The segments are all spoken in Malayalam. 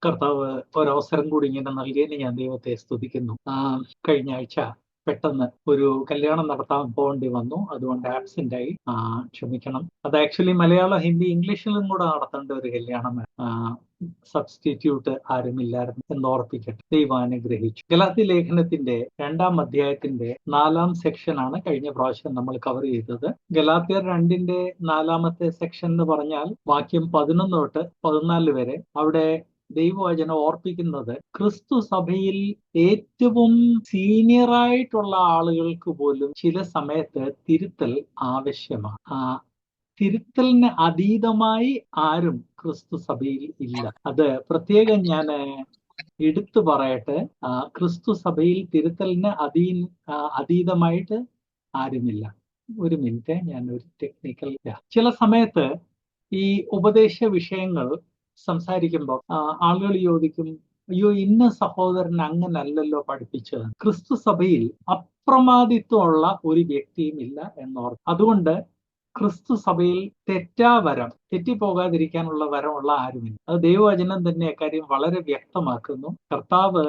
കർത്താവ് ഒരവസരം കൂടി ഇങ്ങനെ നൽകിയതിന് ഞാൻ ദൈവത്തെ സ്തുതിക്കുന്നു. കഴിഞ്ഞ ആഴ്ച പെട്ടെന്ന് ഒരു കല്യാണം നടത്താൻ പോകേണ്ടി വന്നു. അതുകൊണ്ട് ആബ്സെന്റ് ആയി. ക്ഷമിക്കണം. അത് ആക്ച്വലി മലയാളം, ഹിന്ദി, ഇംഗ്ലീഷിലും കൂടെ നടത്തേണ്ട ഒരു കല്യാണം. സബ്സ്റ്റിറ്റ്യൂട്ട് ആരുമില്ലായിരുന്നു എന്ന് ഓർപ്പിക്കട്ടെ. ദൈവം അനുഗ്രഹിച്ചു. ഗലാത്യ ലേഖനത്തിന്റെ 2-ാം അധ്യായത്തിന്റെ 4-ാം സെക്ഷനാണ് കഴിഞ്ഞ പ്രാവശ്യം നമ്മൾ കവർ ചെയ്തത്. ഗലാത്യർ 2-ന്റെ 4-ാമത്തെ സെക്ഷൻ എന്ന് പറഞ്ഞാൽ വാക്യം 11 തൊട്ട് 14 വരെ. അവിടെ ദൈവവചനം ഓർപ്പിക്കുന്നത് ക്രിസ്തു സഭയിൽ ഏറ്റവും സീനിയറായിട്ടുള്ള ആളുകൾക്ക് പോലും ചില സമയത്ത് തിരുത്തൽ ആവശ്യമാണ്. തിരുത്തലിന് അതീതമായി ആരും ക്രിസ്തു സഭയിൽ ഇല്ല. അത് പ്രത്യേകം ഞാൻ എടുത്തു പറയട്ടെ. ക്രിസ്തു സഭയിൽ തിരുത്തലിന് അതീതമായിട്ട് ആരുമില്ല. ഒരു മിനിറ്റ്, ഞാൻ ഒരു ടെക്നിക്കൽ. ചില സമയത്ത് ഈ ഉപദേശ വിഷയങ്ങൾ സംസാരിക്കുമ്പോൾ ആളുകൾ ചോദിക്കും, അയ്യോ ഇന്ന സഹോദരൻ അങ്ങനല്ലല്ലോ പഠിപ്പിച്ചത്. ക്രിസ്തു സഭയിൽ അപ്രമാദിത്വമുള്ള ഒരു വ്യക്തിയും ഇല്ല എന്നോർത്ത്. അതുകൊണ്ട് ക്രിസ്തു സഭയിൽ തെറ്റാവരം, തെറ്റിപ്പോകാതിരിക്കാനുള്ള വരമുള്ള ആരുമില്ല. അത് ദൈവവചനം തന്നെ കാര്യം വളരെ വ്യക്തമാക്കുന്നു. കർത്താവ്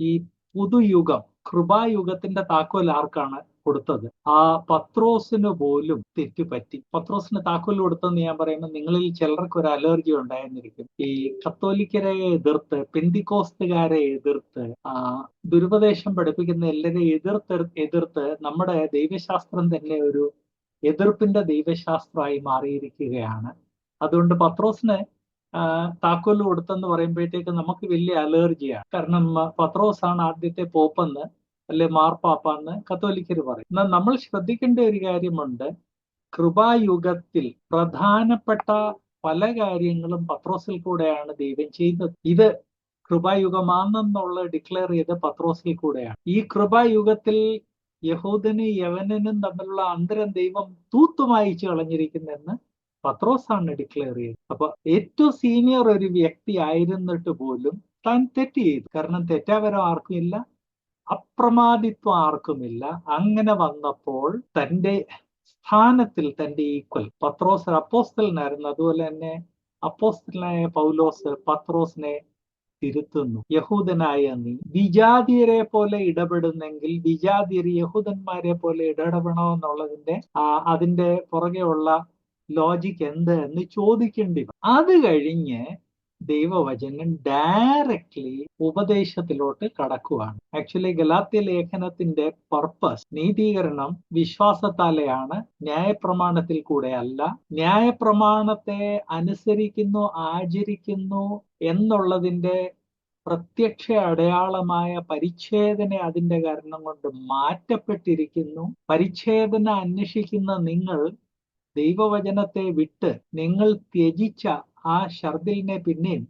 ഈ പുതുയുഗം, കൃപായുഗത്തിന്റെ താക്കോൽ ആർക്കാണ് കൊടുത്തത്? പത്രോസിന് പോലും തെറ്റുപറ്റി. പത്രോസിന് താക്കോൽ കൊടുത്തെന്ന് ഞാൻ പറയുമ്പോൾ നിങ്ങളിൽ ചിലർക്ക് ഒരു അലർജി ഉണ്ടായിരുന്നിരിക്കും. ഈ കത്തോലിക്കരെ എതിർത്ത്, പെന്തിക്കോസ്തുകാരെ എതിർത്ത്, ദുരുപദേശം പഠിപ്പിക്കുന്ന എല്ലാവരെയും എതിർത്ത് നമ്മുടെ ദൈവശാസ്ത്രം തന്നെ ഒരു എതിർപ്പിന്റെ ദൈവശാസ്ത്രമായി മാറിയിരിക്കുകയാണ്. അതുകൊണ്ട് പത്രോസിന് താക്കോൽ കൊടുത്തെന്ന് പറയുമ്പോഴത്തേക്ക് നമുക്ക് വലിയ അലർജിയാണ്. കാരണം പത്രോസാണ് ആദ്യത്തെ പോപ്പെന്ന് അല്ലെ മാർപ്പാപ്പാന്ന് കത്തോലിക്കര് പറയും. എന്നാൽ നമ്മൾ ശ്രദ്ധിക്കേണ്ട ഒരു കാര്യമുണ്ട്. കൃപായുഗത്തിൽ പ്രധാനപ്പെട്ട പല കാര്യങ്ങളും പത്രോസിൽ കൂടെയാണ് ദൈവം ചെയ്തത്. ഇത് കൃപായുഗമാണെന്നുള്ള ഡിക്ലെയർ ചെയ്ത് പത്രോസിൽ കൂടെയാണ്. ഈ കൃപായുഗത്തിൽ യഹൂദനും യവനനും തമ്മിലുള്ള അന്തരം ദൈവം തൂത്തുമായിച്ചു കളഞ്ഞിരിക്കുന്നെന്ന് പത്രോസാണ് ഡിക്ലെയർ ചെയ്തത്. അപ്പൊ ഏറ്റവും സീനിയർ ഒരു വ്യക്തി ആയിരുന്നിട്ട് പോലും താൻ തെറ്റ് ചെയ്തു. കാരണം തെറ്റാവരം ആർക്കും ഇല്ല, അപ്രമാദിത്വം ആർക്കുമില്ല. അങ്ങനെ വന്നപ്പോൾ തന്റെ സ്ഥാനത്തിൽ തന്റെ ഈക്വൽ പത്രോസ് അപ്പോസ്തലനായിരുന്നു. അതുപോലെ തന്നെ അപ്പോസ്തലനായ പൗലോസ് പത്രോസിനെ തിരുത്തുന്നു. യഹൂദനായ നീ വിജാതിയരെ പോലെ ഇടപെടുന്നെങ്കിൽ വിജാതിയർ യഹൂദന്മാരെ പോലെ ഇടപെടണമെന്നുള്ളതിന്റെ അതിന്റെ പുറകെയുള്ള ലോജിക്ക് എന്ത് എന്ന് ചോദിക്കേണ്ടി വരും. അത് കഴിഞ്ഞ് ദൈവവചനം ഡയറക്ട്ലി ഉപദേശത്തിലോട്ട് കടക്കുവാണ്. ആക്ച്വലി ഗലാത്യ ലേഖനത്തിന്റെ പർപ്പസ് നീതീകരണം വിശ്വാസത്താലെയാണ്, ന്യായപ്രമാണത്തിൽ കൂടെ അല്ല. ന്യായപ്രമാണത്തെ അനുസരിക്കുന്നു, ആചരിക്കുന്നു എന്നുള്ളതിന്റെ പ്രത്യക്ഷ അടയാളമായ പരിച്ഛേദന അതിന്റെ കാരണം കൊണ്ട് മാറ്റപ്പെട്ടിരിക്കുന്നു. പരിച്ഛേദന അന്വേഷിക്കുന്ന നിങ്ങൾ ദൈവവചനത്തെ വിട്ട് നിങ്ങൾ ത്യജിച്ച ആ ഷർദിലിനെ പിന്നെയും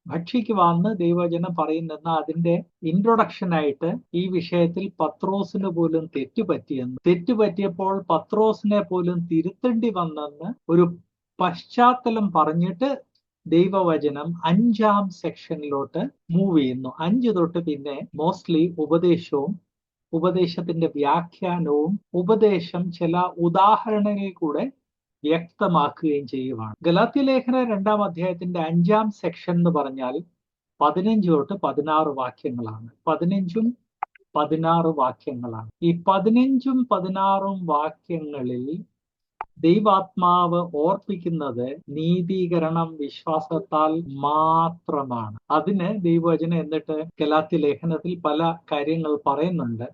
ഭക്ഷിക്കുവാന്ന് ദൈവവചനം പറയുന്നെന്ന അതിന്റെ ഇൻട്രൊഡക്ഷനായിട്ട് ഈ വിഷയത്തിൽ പത്രോസിന് പോലും തെറ്റുപറ്റിയപ്പോൾ പത്രോസിനെ പോലും തിരുത്തേണ്ടി വന്നെന്ന് ഒരു പശ്ചാത്തലം പറഞ്ഞിട്ട് ദൈവവചനം 5-ാം സെക്ഷനിലോട്ട് മൂവ് ചെയ്യുന്നു. 5 തൊട്ട് പിന്നെ മോസ്റ്റ്ലി ഉപദേശവും ഉപദേശത്തിന്റെ വ്യാഖ്യാനവും ഉപദേശം ചില ഉദാഹരണങ്ങളിൽ കൂടെ വ്യക്തമാക്കുകയും ചെയ്യുവാണ്. ഗലാത്യ ലേഖന 2-ാം അധ്യായത്തിന്റെ 5-ാം സെക്ഷൻ എന്ന് പറഞ്ഞാൽ 15 തൊട്ട് 16 വാക്യങ്ങളാണ്. 15ഉം 16 വാക്യങ്ങളാണ്. ഈ 15ഉം 16ഉം വാക്യങ്ങളിൽ ദൈവാത്മാവ് ഓർപ്പിക്കുന്നത് നീതീകരണം വിശ്വാസത്താൽ മാത്രമാണ്. അതിന് ദൈവവചനം എന്നിട്ട് ഗലാത്യ ലേഖനത്തിൽ പല കാര്യങ്ങൾ പറയുന്നുണ്ട്.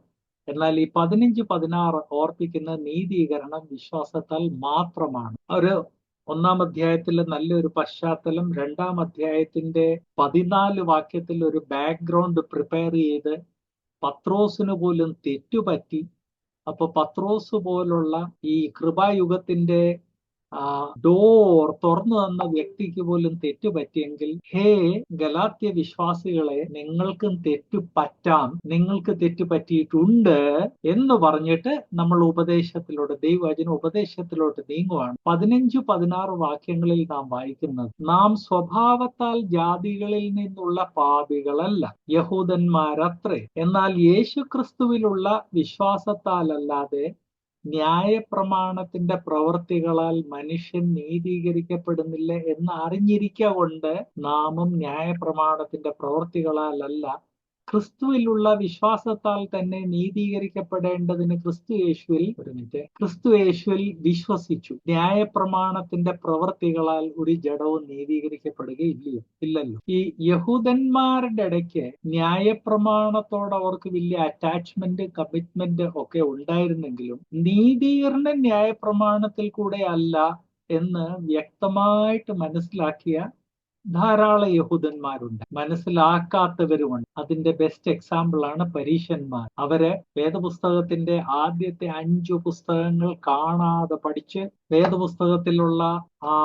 എന്നാൽ ഈ 15-16 ഓർപ്പിക്കുന്ന നീതീകരണം വിശ്വാസത്താൽ മാത്രമാണ്. ഒരു 1-ാം അധ്യായത്തിൽ നല്ലൊരു പശ്ചാത്തലം, 2-ാം അധ്യായത്തിന്റെ 14 വാക്യത്തിൽ ഒരു ബാക്ക്ഗ്രൗണ്ട് പ്രിപ്പയർ ചെയ്ത് പത്രോസിന് പോലും തെറ്റുപറ്റി. അപ്പൊ പത്രോസ് പോലുള്ള ഈ കൃപായുഗത്തിന്റെ ഡോർ തുറന്നു തന്ന വ്യക്തിക്ക് പോലും തെറ്റുപറ്റിയെങ്കിൽ, ഹേ ഗലാത്യ വിശ്വാസികളെ, നിങ്ങൾക്കും തെറ്റുപറ്റാം, നിങ്ങൾക്ക് തെറ്റുപറ്റിയിട്ടുണ്ട് എന്ന് പറഞ്ഞിട്ട് നമ്മൾ ദൈവവചന ഉപദേശത്തിലോട്ട് നീങ്ങുവാണ്. 15-16 വാക്യങ്ങളിൽ നാം വായിക്കുന്നത്, നാം സ്വഭാവത്താൽ ജാതികളിൽ നിന്നുള്ള പാപികളല്ല, യഹൂദന്മാരത്രേ. എന്നാൽ യേശുക്രിസ്തുവിലുള്ള വിശ്വാസത്താലല്ലാതെ ന്യായപ്രമാണത്തിന്റെ പ്രവൃത്തികളാൽ മനുഷ്യൻ നീതീകരിക്കപ്പെടുന്നില്ല എന്ന് അറിഞ്ഞിരിക്ക കൊണ്ട് നാമും ന്യായപ്രമാണത്തിന്റെ പ്രവൃത്തികളാലല്ല ക്രിസ്തുവിലുള്ള വിശ്വാസത്താൽ തന്നെ നീതീകരിക്കപ്പെടേണ്ടതിന് ക്രിസ്തു യേശുവിൽ വിശ്വസിച്ചു. ന്യായപ്രമാണത്തിന്റെ പ്രവൃത്തികളാൽ ഒരു ജഡവും നീതീകരിക്കപ്പെടുകയില്ലയോ? ഇല്ലല്ലോ. ഈ യഹൂദന്മാരുടെ ഇടയ്ക്ക് ന്യായപ്രമാണത്തോട് അവർക്ക് വലിയ അറ്റാച്ച്മെന്റ്, കമ്മിറ്റ്മെന്റ് ഒക്കെ ഉണ്ടായിരുന്നെങ്കിലും നീതീകരണം ന്യായപ്രമാണത്തിൽ കൂടെ അല്ല എന്ന് വ്യക്തമായിട്ട് മനസ്സിലാക്കിയ ധാരാളം യഹൂദന്മാരുണ്ട്. മനസ്സിലാക്കാത്തവരുമുണ്ട്. അതിന്റെ ബെസ്റ്റ് എക്സാമ്പിൾ ആണ് പരീശന്മാർ. അവര് വേദപുസ്തകത്തിന്റെ ആദ്യത്തെ 5 പുസ്തകങ്ങൾ കാണാതെ പഠിച്ച് വേദപുസ്തകത്തിലുള്ള ആ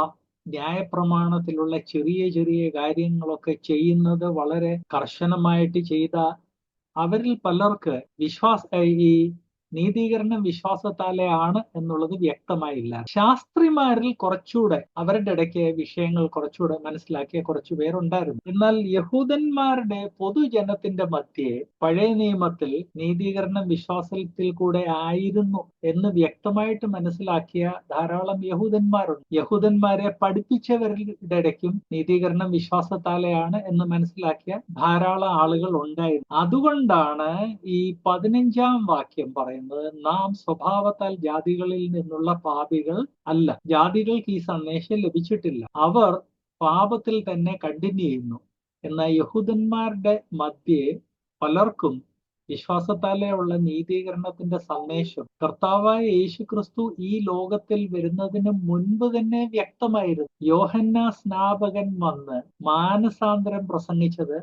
ന്യായപ്രമാണത്തിലുള്ള ചെറിയ ചെറിയ കാര്യങ്ങളൊക്കെ ചെയ്യുന്നത് വളരെ കർശനമായിട്ട് ചെയ്ത അവരിൽ പലർക്ക് ഈ നീതീകരണം വിശ്വാസത്താലെ ആണ് എന്നുള്ളത് വ്യക്തമായില്ല. ശാസ്ത്രിമാരിൽ കുറച്ചുകൂടെ അവരുടെ ഇടയ്ക്ക് വിഷയങ്ങൾ കുറച്ചുകൂടെ മനസ്സിലാക്കിയ കുറച്ചു പേരുണ്ടായിരുന്നു. എന്നാൽ യഹൂദന്മാരുടെ പൊതുജനത്തിന്റെ മധ്യേ പഴയ നിയമത്തിൽ നീതീകരണം വിശ്വാസത്തിൽ കൂടെ ആയിരുന്നു എന്ന് വ്യക്തമായിട്ട് മനസ്സിലാക്കിയ ധാരാളം യഹൂദന്മാരുണ്ട്. യഹൂദന്മാരെ പഠിപ്പിച്ചവരുടെ ഇടയ്ക്കും നീതീകരണം വിശ്വാസത്താലെയാണ് എന്ന് മനസ്സിലാക്കിയ ധാരാളം ആളുകൾ ഉണ്ടായിരുന്നു. അതുകൊണ്ടാണ് ഈ 15-ാം വാക്യം പറയുന്നത്, നാം സ്വഭാവത്താൽ ജാതികളിൽ നിന്നുള്ള പാപികൾ അല്ല. ജാതികൾക്ക് ഈ സന്ദേശം ലഭിച്ചിട്ടില്ല, അവർ പാപത്തിൽ തന്നെ കണ്ടിന്യൂ ചെയ്യുന്നു. എന്നാൽ യഹൂദന്മാരുടെ മധ്യേ പലർക്കും വിശ്വാസത്താലെ ഉള്ള നീതീകരണത്തിന്റെ സന്ദേശം കർത്താവായ യേശുക്രിസ്തു ഈ ലോകത്തിൽ വരുന്നതിന് മുൻപ് തന്നെ വ്യക്തമായിരുന്നു. യോഹന്നാൻ സ്നാപകൻ വന്ന് മാനസാന്തരം പ്രസംഗിച്ചത്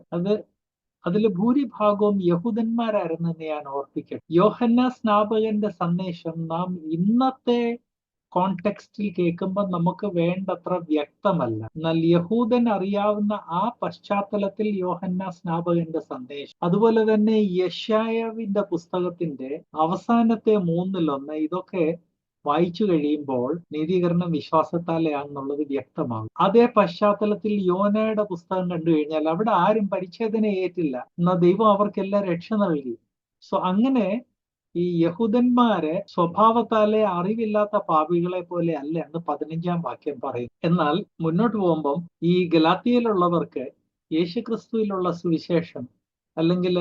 അതിൽ ഭൂരിഭാഗവും യഹൂദന്മാരായിരുന്നെന്ന് ഞാൻ ഓർപ്പിക്കട്ടെ. യോഹന്നാൻ സ്നാപകന്റെ സന്ദേശം നാം ഇന്നത്തെ കോണ്ടെക്സ്റ്റിൽ കേൾക്കുമ്പോൾ നമുക്ക് വേണ്ടത്ര വ്യക്തമല്ല. എന്നാൽ യഹൂദൻ അറിയാവുന്ന ആ പശ്ചാത്തലത്തിൽ യോഹന്നാൻ സ്നാപകന്റെ സന്ദേശം, അതുപോലെ തന്നെ യെശയ്യാവിന്റെ പുസ്തകത്തിന്റെ അവസാനത്തെ 3-1 ഇതൊക്കെ വായിച്ചു കഴിയുമ്പോൾ നീതീകരണം വിശ്വാസത്താലെയാണെന്നുള്ളത് വ്യക്തമാകും. അതേ പശ്ചാത്തലത്തിൽ യോനയുടെ പുസ്തകം കണ്ടു കഴിഞ്ഞാൽ അവിടെ ആരും പരിച്ഛേദന ഏറ്റില്ല, എന്നാൽ ദൈവം അവർക്കെല്ലാം രക്ഷ നൽകി. അങ്ങനെ ഈ യഹൂദന്മാരെ സ്വഭാവത്താലെ അറിവില്ലാത്ത പാപികളെ പോലെ അല്ല എന്ന് 15-ാം വാക്യം പറയും. എന്നാൽ മുന്നോട്ട് പോകുമ്പം ഈ ഗലാത്യയിലുള്ളവർക്ക് യേശുക്രിസ്തുവിലുള്ള സുവിശേഷം അല്ലെങ്കിൽ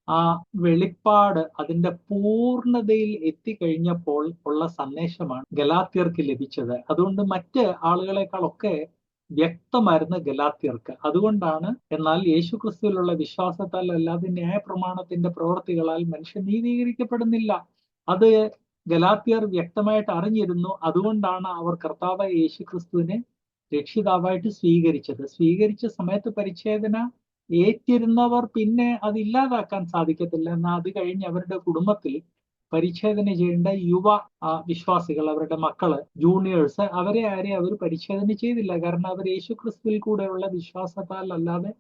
ആ വെളിപ്പാട് അതിന്റെ പൂർണ്ണതയിൽ എത്തിക്കഴിഞ്ഞപ്പോൾ ഉള്ള സന്ദേശമാണ് ഗലാത്യർക്ക് ലഭിച്ചത്. അതുകൊണ്ട് മറ്റ് ആളുകളെക്കാളൊക്കെ വ്യക്തമായിരുന്നു ഗലാത്യർക്ക്. അതുകൊണ്ടാണ് എന്നാൽ യേശുക്രിസ്തുവിലുള്ള വിശ്വാസത്താൽ അല്ലാതെ ന്യായപ്രമാണത്തിന്റെ പ്രവൃത്തികളാൽ മനുഷ്യൻ നീതീകരിക്കപ്പെടുന്നില്ല. അത് ഗലാത്യർ വ്യക്തമായിട്ട് അറിഞ്ഞിരുന്നു. അതുകൊണ്ടാണ് അവർ കർത്താവായ യേശുക്രിസ്തുവിനെ രക്ഷിതാവായിട്ട് സ്വീകരിച്ച സമയത്ത് പരിച്ഛേദന ഏറ്റിരുന്നവർ പിന്നെ അത് ഇല്ലാതാക്കാൻ സാധിക്കത്തില്ല. എന്നാൽ അത് കഴിഞ്ഞ് അവരുടെ കുടുംബത്തിൽ പരിച്ഛേദന ചെയ്യേണ്ട യുവ വിശ്വാസികൾ, അവരുടെ മക്കള്, ജൂനിയേഴ്സ്, അവരെ അവർ പരിച്ഛേദന ചെയ്തില്ല. കാരണം അവർ യേശുക്രിസ്തുവിൽ കൂടെയുള്ള വിശ്വാസത്താൽ അല്ലാതെ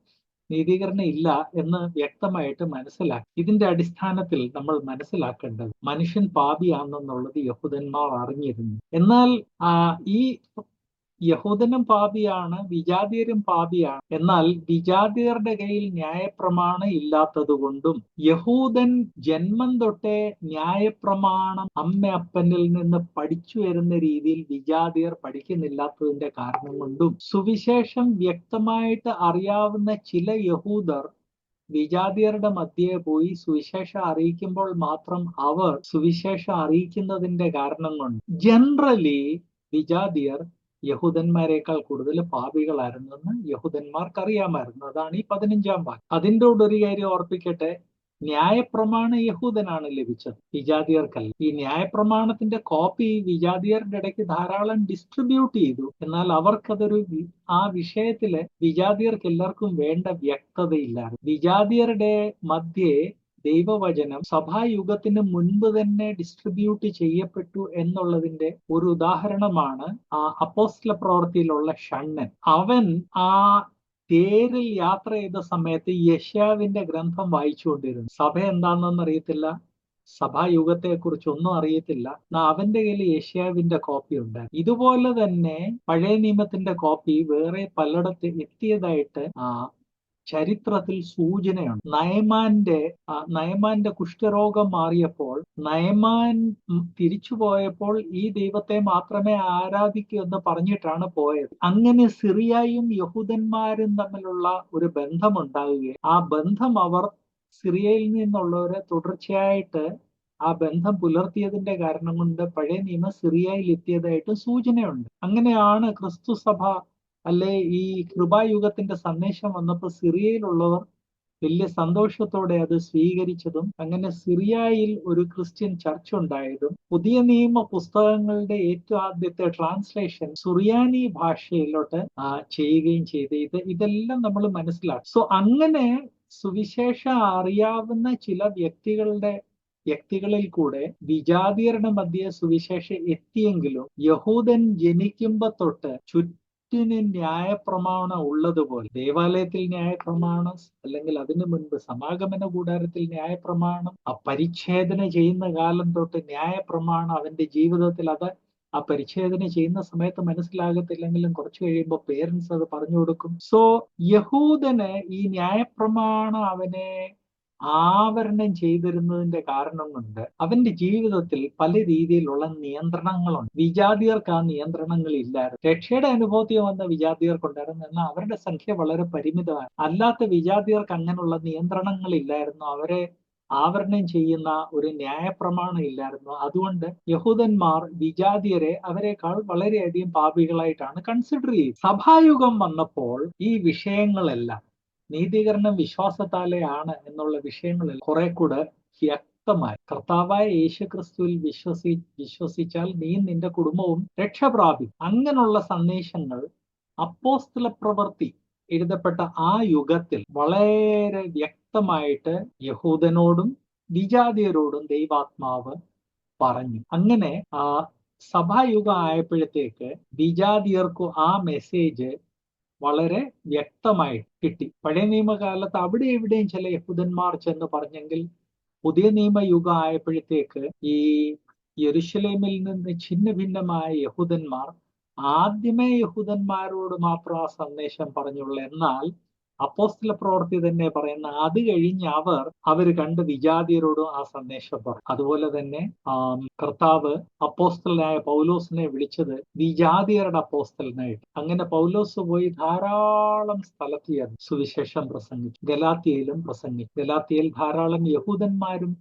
നീതീകരണം ഇല്ല എന്ന് വ്യക്തമായിട്ട് മനസ്സിലാക്കി. ഇതിന്റെ അടിസ്ഥാനത്തിൽ നമ്മൾ മനസ്സിലാക്കേണ്ടത് മനുഷ്യൻ പാപിയാണെന്നുള്ളത് യഹൂദന്മാർ അറിഞ്ഞിരുന്നു. എന്നാൽ ഈ യഹൂദനും പാപിയാണ്, വിജാതിയരും പാപിയാണ്. എന്നാൽ വിജാതിയരുടെ കയ്യിൽ ന്യായപ്രമാണം ഇല്ലാത്തത് കൊണ്ടും യഹൂദൻ ജന്മം തൊട്ടേ ന്യായപ്രമാണം അപ്പനിൽ നിന്ന് പഠിച്ചു വരുന്ന രീതിയിൽ വിജാതിയർ പഠിക്കുന്നില്ലാത്തതിന്റെ കാരണം കൊണ്ടും സുവിശേഷം വ്യക്തമായിട്ട് അറിയാവുന്ന ചില യഹൂദർ വിജാതിയരുടെ മധ്യേ പോയി സുവിശേഷം അറിയിക്കുമ്പോൾ മാത്രം അവർ സുവിശേഷം അറിയിക്കുന്നതിന്റെ കാരണം കൊണ്ട് ജനറലി വിജാതിയർ യഹൂദന്മാരെക്കാൾ കൂടുതൽ പാപികളായിരുന്നെന്ന് യഹൂദന്മാർക്ക് അറിയാമായിരുന്നു. അതാണ് ഈ 15-ാം വാക്യം. അതിൻ്റെ കൂടെ ഒരു കാര്യം ഓർപ്പിക്കട്ടെ, ന്യായപ്രമാണം യഹൂദനാണ് ലഭിച്ചത്, വിജാതിയർക്കല്ല. ഈ ന്യായപ്രമാണത്തിന്റെ കോപ്പി വിജാതിയരുടെ ഇടയ്ക്ക് ധാരാളം ഡിസ്ട്രിബ്യൂട്ട് ചെയ്തു. എന്നാൽ അവർക്കതൊരു ആ വിഷയത്തില് വിജാതിയർക്ക് എല്ലാവർക്കും വേണ്ട വ്യക്തതയില്ലായിരുന്നു. വിജാതിയരുടെ മധ്യേ ദൈവവചനം സഭായുഗത്തിന് മുൻപ് തന്നെ ഡിസ്ട്രിബ്യൂട്ട് ചെയ്യപ്പെട്ടു എന്നുള്ളതിന്റെ ഒരു ഉദാഹരണമാണ് അപ്പോസ്തല പ്രവൃത്തിയിലുള്ള ഷണ്ണൻ. അവൻ ആ തേരിൽ യാത്ര ചെയ്ത സമയത്ത് യെശയ്യാവിന്റെ ഗ്രന്ഥം വായിച്ചുകൊണ്ടിരുന്നു. സഭ എന്താണെന്ന് അറിയത്തില്ല, സഭായുഗത്തെ കുറിച്ച് ഒന്നും അറിയത്തില്ല. അവന്റെ കയ്യിൽ യെശയ്യാവിന്റെ കോപ്പി ഉണ്ട്. ഇതുപോലെ തന്നെ പഴയ നിയമത്തിന്റെ കോപ്പി വേറെ പലയിടത്ത് എത്തിയതായിട്ട് ചരിത്രത്തിൽ സൂചനയുണ്ട്. നയമാന്റെ കുഷ്ഠരോഗം മാറിയപ്പോൾ നയമാൻ തിരിച്ചു പോയപ്പോൾ ഈ ദൈവത്തെ മാത്രമേ ആരാധിക്കൂ എന്ന് പറഞ്ഞിട്ടാണ് പോയത്. അങ്ങനെ സിറിയയും യഹൂദന്മാരും തമ്മിലുള്ള ഒരു ബന്ധമുണ്ടാവുകയും ആ ബന്ധം അവർ സിറിയയിൽ നിന്നുള്ളവരെ തുടർച്ചയായിട്ട് ആ ബന്ധം പുലർത്തിയതിന്റെ കാരണം കൊണ്ട് പഴയ നിയമം സിറിയയിൽ എത്തിയതായിട്ട് സൂചനയുണ്ട്. അങ്ങനെയാണ് ക്രിസ്തു സഭ അല്ലെ ഈ കൃപായുഗത്തിന്റെ സന്ദേശം വന്നപ്പോൾ സിറിയയിലുള്ളവർ വലിയ സന്തോഷത്തോടെ അത് സ്വീകരിച്ചതും അങ്ങനെ സിറിയയിൽ ഒരു ക്രിസ്ത്യൻ ചർച്ച് ഉണ്ടായതും പുതിയ നിയമ പുസ്തകങ്ങളുടെ ഏറ്റവും ആദ്യത്തെ ട്രാൻസ്ലേഷൻ സുറിയാനി ഭാഷയിലോട്ട് ചെയ്യുകയും ചെയ്ത് ഇതെല്ലാം നമ്മൾ മനസ്സിലാക്കും. സോ അങ്ങനെ സുവിശേഷം അറിയാവുന്ന ചില വ്യക്തികളിൽ കൂടെ വിജാതീയരുടെ മധ്യേ സുവിശേഷം എത്തിയെങ്കിലും യഹൂദൻ ജനിക്കുമ്പോ തൊട്ട് ചുറ്റിന് ന്യായപ്രമാണം ഉള്ളതുപോലെ ദേവാലയത്തിൽ ന്യായപ്രമാണം, അല്ലെങ്കിൽ അതിനു മുൻപ് സമാഗമന കൂടാരത്തിൽ ന്യായപ്രമാണം, ആ പരിച്ഛേദന ചെയ്യുന്ന കാലം തൊട്ട് ന്യായപ്രമാണം അവന്റെ ജീവിതത്തിൽ അത് ആ പരിച്ഛേദന ചെയ്യുന്ന സമയത്ത് മനസ്സിലാകത്തില്ലെങ്കിലും കുറച്ചു കഴിയുമ്പോൾ പേരൻസ് അത് പറഞ്ഞു കൊടുക്കും. സോ യഹൂദന് ഈ ന്യായപ്രമാണം അവനെ ആവരണം ചെയ്തിരുന്നതിന്റെ കാരണം കൊണ്ട് അവന്റെ ജീവിതത്തിൽ പല രീതിയിലുള്ള നിയന്ത്രണങ്ങളുണ്ട്. വിജാതിയർക്ക് ആ നിയന്ത്രണങ്ങൾ ഇല്ലായിരുന്നു. രക്ഷയുടെ അനുഭവത്തിൽ വന്ന വിജാതിയർക്കുണ്ടായിരുന്നു, എന്നാൽ അവരുടെ സംഖ്യ വളരെ പരിമിതമാണ്. അല്ലാത്ത വിജാതിയർക്ക് അങ്ങനെയുള്ള നിയന്ത്രണങ്ങൾ ഇല്ലായിരുന്നു. അവരെ ആവരണം ചെയ്യുന്ന ഒരു ന്യായപ്രമാണം ഇല്ലായിരുന്നു. അതുകൊണ്ട് യഹൂദന്മാർ വിജാതിയരെ അവരെക്കാൾ വളരെയധികം പാപികളായിട്ടാണ് കൺസിഡർ ചെയ്യുന്നത്. സഭായുഗം വന്നപ്പോൾ ഈ വിഷയങ്ങളെല്ലാം നീതീകരണം വിശ്വാസത്താലെ ആണ് എന്നുള്ള വിഷയങ്ങളിൽ കുറെ കൂടെ വ്യക്തമായി കർത്താവായ യേശുക്രിസ്തുവിൽ വിശ്വസിച്ചാൽ നീ നിന്റെ കുടുംബവും രക്ഷ പ്രാപിക്കും. അങ്ങനെയുള്ള സന്ദേശങ്ങൾ അപ്പോസ്തല പ്രവൃത്തി എഴുതപ്പെട്ട ആ യുഗത്തിൽ വളരെ വ്യക്തമായിട്ട് യഹൂദനോടും വിജാതിയരോടും ദൈവാത്മാവ് പറഞ്ഞു. അങ്ങനെ സഭായുഗം ആയപ്പോഴത്തേക്ക് വിജാതിയർക്കു ആ മെസ്സേജ് വളരെ വ്യക്തമായി കിട്ടി. പഴയ നിയമകാലത്ത് അവിടെ എവിടെയും ചില യഹൂദന്മാർ ചെന്ന് പറഞ്ഞെങ്കിൽ പുതിയ നിയമയുഗം ആയപ്പോഴത്തേക്ക് ഈ യെരുശലേമിൽ നിന്ന് ഛിന്ന ഭിന്നമായ യഹൂദന്മാർ ആദ്യമേ യഹൂദന്മാരോട് മാത്രം ആ സന്ദേശം പറഞ്ഞുള്ളൂ. എന്നാൽ അപ്പോസ്തല പ്രവൃത്തി തന്നെ പറയുന്ന അത് കഴിഞ്ഞ് അവർ കണ്ട് വിജാതിയരോടും ആ സന്ദേശം പറഞ്ഞു. അതുപോലെ തന്നെ കർത്താവ് അപ്പോസ്തലനായ പൗലോസിനെ വിളിച്ചത് വിജാതിയരുടെ അപ്പോസ്തലനായിട്ട്. അങ്ങനെ പൗലോസ് പോയി ധാരാളം സ്ഥലത്ത് സുവിശേഷം പ്രസംഗിച്ചു. ഗലാത്യയിലും പ്രസംഗിച്ചു. ഗലാത്യയിൽ ധാരാളം യഹൂദന്മാരും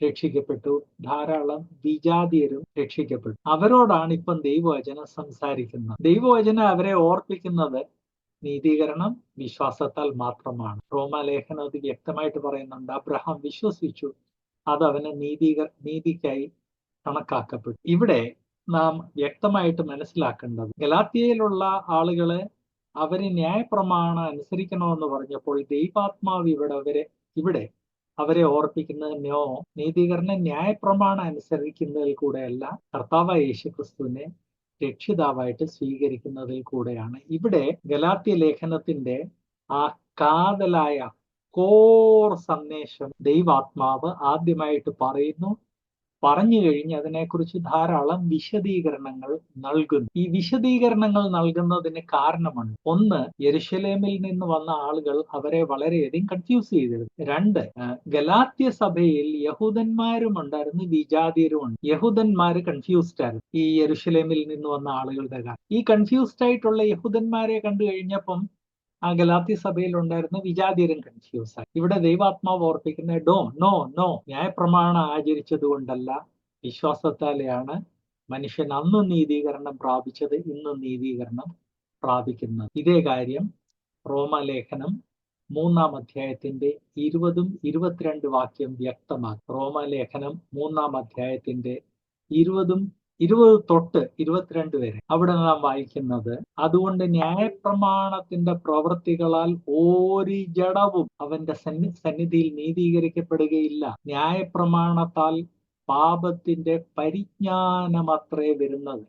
രക്ഷിക്കപ്പെട്ടു, ധാരാളം വിജാതിയരും രക്ഷിക്കപ്പെട്ടു. അവരോടാണ് ഇപ്പം ദൈവവചനം സംസാരിക്കുന്നത്. ദൈവവചനം അവരെ ഓർപ്പിക്കുന്നത് നീതീകരണം വിശ്വാസത്താൽ മാത്രമാണ്. റോമാലേഖനം അത് വ്യക്തമായിട്ട് പറയുന്നുണ്ട്. അബ്രഹാം വിശ്വസിച്ചു, അത് അവന് നീതിക്കായി കണക്കാക്കപ്പെട്ടു. ഇവിടെ നാം വ്യക്തമായിട്ട് മനസ്സിലാക്കേണ്ടത് ഗലാത്യയിലുള്ള ആളുകള് അവര് ന്യായപ്രമാണം അനുസരിക്കണമെന്ന് പറഞ്ഞപ്പോൾ ദൈവാത്മാവ് ഇവിടെ അവരെ ഓർപ്പിക്കുന്നത് നീതീകരണം ന്യായപ്രമാണം അനുസരിക്കുന്നതിൽ കൂടെയല്ല, കർത്താവായ യേശുക്രിസ്തുവിനെ രക്ഷിതാവായിട്ട് സ്വീകരിക്കുന്നതിൽ കൂടെയാണ്. ഇവിടെ ഗലാത്യ ലേഖനത്തിന്റെ ആ കാതലായ കോർ സന്ദേശം ദൈവാത്മാവ് ആദ്യമായിട്ട് പറഞ്ഞു കഴിഞ്ഞ് അതിനെക്കുറിച്ച് ധാരാളം വിശദീകരണങ്ങൾ നൽകുന്നു. ഈ വിശദീകരണങ്ങൾ നൽകുന്നതിന് കാരണമുണ്ട്. ഒന്ന്, യെരുശലേമിൽ നിന്ന് വന്ന ആളുകൾ അവരെ വളരെയധികം കൺഫ്യൂസ് ചെയ്തിരുന്നു. രണ്ട്, ഗലാത്യ സഭയിൽ യഹൂദന്മാരും ഉണ്ടായിരുന്നു, വിജാതിയരും ഉണ്ട്. യഹൂദന്മാര് കൺഫ്യൂസ്ഡ് ആയിരുന്നു ഈ യെരുശലേമിൽ നിന്ന് വന്ന ആളുകളുടെ കാര്യം. ഈ കൺഫ്യൂസ്ഡ് ആയിട്ടുള്ള യഹൂദന്മാരെ കണ്ടു കഴിഞ്ഞപ്പം ആ ഗലാത്യ സഭയിൽ ഉണ്ടായിരുന്ന വിജാതിയരും കൺഫ്യൂസ് ആയി. ഇവിടെ ദൈവാത്മാവ് ഓർപ്പിക്കുന്ന നോ ന്യായപ്രമാണം ആചരിച്ചത് കൊണ്ടല്ല, വിശ്വാസത്താലെയാണ് മനുഷ്യൻ അന്നും നീതീകരണം പ്രാപിച്ചത്, ഇന്നും നീതീകരണം പ്രാപിക്കുന്നത്. ഇതേ കാര്യം റോമാലേഖനം 3-ാം അധ്യായത്തിന്റെ 20-22 വാക്യം വ്യക്തമാക്കി. റോമാലേഖനം 3-ാം അധ്യായത്തിന്റെ 20 തൊട്ട് 22 വരെ അവിടെ നാം വായിക്കുന്നത്, അതുകൊണ്ട് ന്യായപ്രമാണത്തിന്റെ പ്രവൃത്തികളാൽ ഒരു ജഡവും അവന്റെ സന്നിധിയിൽ നീതീകരിക്കപ്പെടുകയില്ല. ന്യായപ്രമാണത്താൽ പാപത്തിന്റെ പരിജ്ഞാനമത്രേ വരുന്നത്.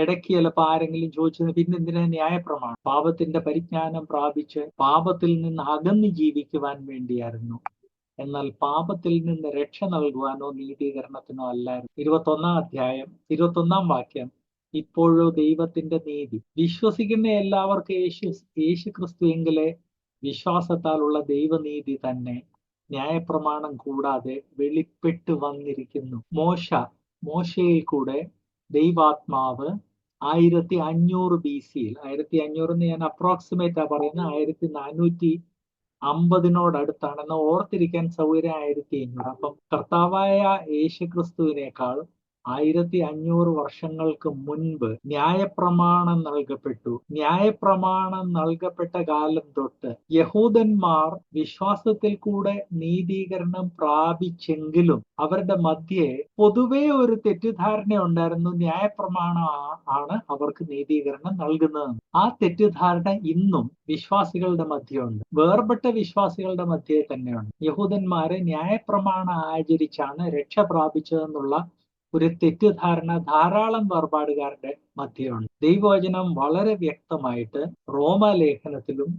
ഇടയ്ക്ക് ചിലപ്പോൾ ആരെങ്കിലും ചോദിച്ചത് പിന്നെന്തിനാ ന്യായപ്രമാണം? പാപത്തിന്റെ പരിജ്ഞാനം പ്രാപിച്ച് പാപത്തിൽ നിന്ന് അകന്ന് ജീവിക്കുവാൻ വേണ്ടിയായിരുന്നു. എന്നാൽ പാപത്തിൽ നിന്ന് രക്ഷ നൽകുവാനോ നീതീകരണത്തിനോ അല്ലായിരുന്നു. 21-ാം അധ്യായം 21-ാം വാക്യം, ഇപ്പോഴോ ദൈവത്തിന്റെ നീതി വിശ്വസിക്കുന്ന എല്ലാവർക്കും യേശു ക്രിസ്തുവെങ്കിലെ വിശ്വാസത്താലുള്ള ദൈവനീതി തന്നെ ന്യായപ്രമാണം കൂടാതെ വെളിപ്പെട്ടു വന്നിരിക്കുന്നു. മോശയിൽ കൂടെ ദൈവാത്മാവ് 1500 BC, 1500 ഞാൻ അപ്രോക്സിമേറ്റാ പറയുന്നത്, 1450 ഓർത്തിരിക്കാൻ സൗകര്യം 1500. അപ്പം കർത്താവായ യേശുക്രിസ്തുവിനേക്കാൾ 1500 വർഷങ്ങൾക്ക് മുൻപ് ന്യായപ്രമാണം നൽകപ്പെട്ടു. ന്യായപ്രമാണം നൽകപ്പെട്ട കാലം തൊട്ട് യഹൂദന്മാർ വിശ്വാസത്തിൽ കൂടെ നീതീകരണം പ്രാപിച്ചെങ്കിലും അവരുടെ മധ്യേ പൊതുവെ ഒരു തെറ്റിദ്ധാരണ ഉണ്ടായിരുന്നു, ന്യായപ്രമാണം ആണ് അവർക്ക് നീതീകരണം നൽകുന്നത്. ആ തെറ്റിദ്ധാരണ ഇന്നും വിശ്വാസികളുടെ മധ്യമുണ്ട്, വേർപെട്ട വിശ്വാസികളുടെ മധ്യേ തന്നെയുണ്ട്. യഹൂദന്മാരെ ന്യായപ്രമാണം ആചരിച്ചാണ് രക്ഷ പ്രാപിച്ചതെന്നുള്ള ഒരു തെറ്റിദ്ധാരണ ധാരാളം വേർപാടുകാരുടെ മധ്യമുണ്ട്. ദൈവവചനം വളരെ വ്യക്തമായിട്ട് റോമാലേഖനത്തിലും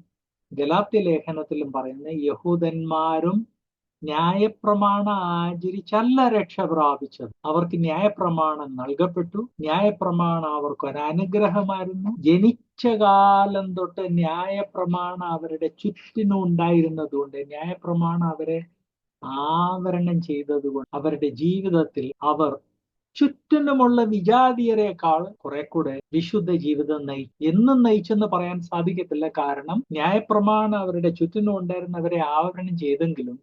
ഗലാത്യ ലേഖനത്തിലും പറയുന്ന യഹൂദന്മാരും ന്യായപ്രമാണം ആചരിച്ചല്ല രക്ഷ പ്രാപിച്ചത്. അവർക്ക് ന്യായപ്രമാണം നൽകപ്പെട്ടു. ന്യായപ്രമാണം അവർക്ക് ഒരു അനുഗ്രഹമായിരുന്നു. ജനിച്ച കാലം തൊട്ട് ന്യായപ്രമാണം അവരുടെ ചുറ്റിനും ഉണ്ടായിരുന്നതുകൊണ്ട്, ന്യായപ്രമാണം അവരെ ആവരണം ചെയ്തതുകൊണ്ട് അവരുടെ ജീവിതത്തിൽ അവർ ചുറ്റിനുമുള്ള വിജാതീയരെക്കാൾ കുറെ കൂടെ വിശുദ്ധ ജീവിതം എന്നും നയിച്ചെന്ന് പറയാൻ സാധിക്കത്തില്ല. കാരണം ന്യായപ്രമാണം അവരുടെ ചുറ്റിനും ഉണ്ടായിരുന്നവരെ ആവരണം ചെയ്തെങ്കിലും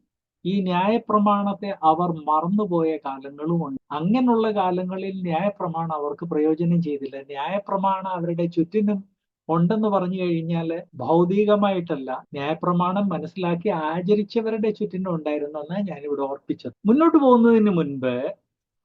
ഈ ന്യായപ്രമാണത്തെ അവർ മറന്നുപോയ കാലങ്ങളുമുണ്ട്. അങ്ങനെയുള്ള കാലങ്ങളിൽ ന്യായപ്രമാണം അവർക്ക് പ്രയോജനം ചെയ്തില്ല. ന്യായപ്രമാണം അവരുടെ ചുറ്റിനും ഉണ്ടെന്ന് പറഞ്ഞു കഴിഞ്ഞാൽ ഭൗതികമായിട്ടല്ല, ന്യായപ്രമാണം മനസ്സിലാക്കി ആചരിച്ചവരുടെ ചുറ്റിനും ഉണ്ടായിരുന്നെന്ന് ഞാനിവിടെ ഓർപ്പിച്ചത്. മുന്നോട്ട് പോകുന്നതിന് മുൻപ്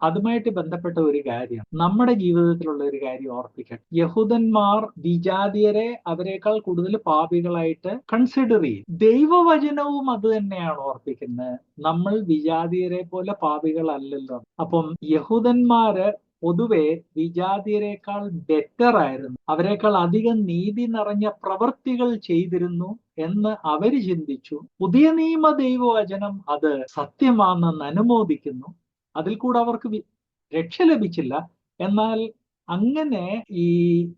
അതുമായിട്ട് ബന്ധപ്പെട്ട ഒരു കാര്യം, നമ്മുടെ ജീവിതത്തിലുള്ള ഒരു കാര്യം ഓർപ്പിക്കട്ടെ. യഹൂദന്മാർ വിജാതീയരെ അവരെക്കാൾ കൂടുതൽ പാപികളായിട്ട് കൺസിഡർ ചെയ്യും. ദൈവവചനവും അത് തന്നെയാണ് ഓർപ്പിക്കുന്നത്. നമ്മൾ വിജാതീയരെ പോലെ പാപികളല്ലല്ലോ. അപ്പം യഹൂദന്മാര് പൊതുവെ വിജാതീയരെക്കാൾ ബെറ്റർ ആയിരുന്നു, അവരെക്കാൾ അധികം നീതി നിറഞ്ഞ പ്രവൃത്തികൾ ചെയ്തിരുന്നു എന്ന് അവര് ചിന്തിച്ചു. പുതിയ നിയമ ദൈവവചനം അത് സത്യമാണെന്ന് അനുമോദിക്കുന്നു. അതിൽ കൂടെ അവർക്ക് രക്ഷ ലഭിച്ചില്ല. എന്നാൽ അങ്ങനെ ഈ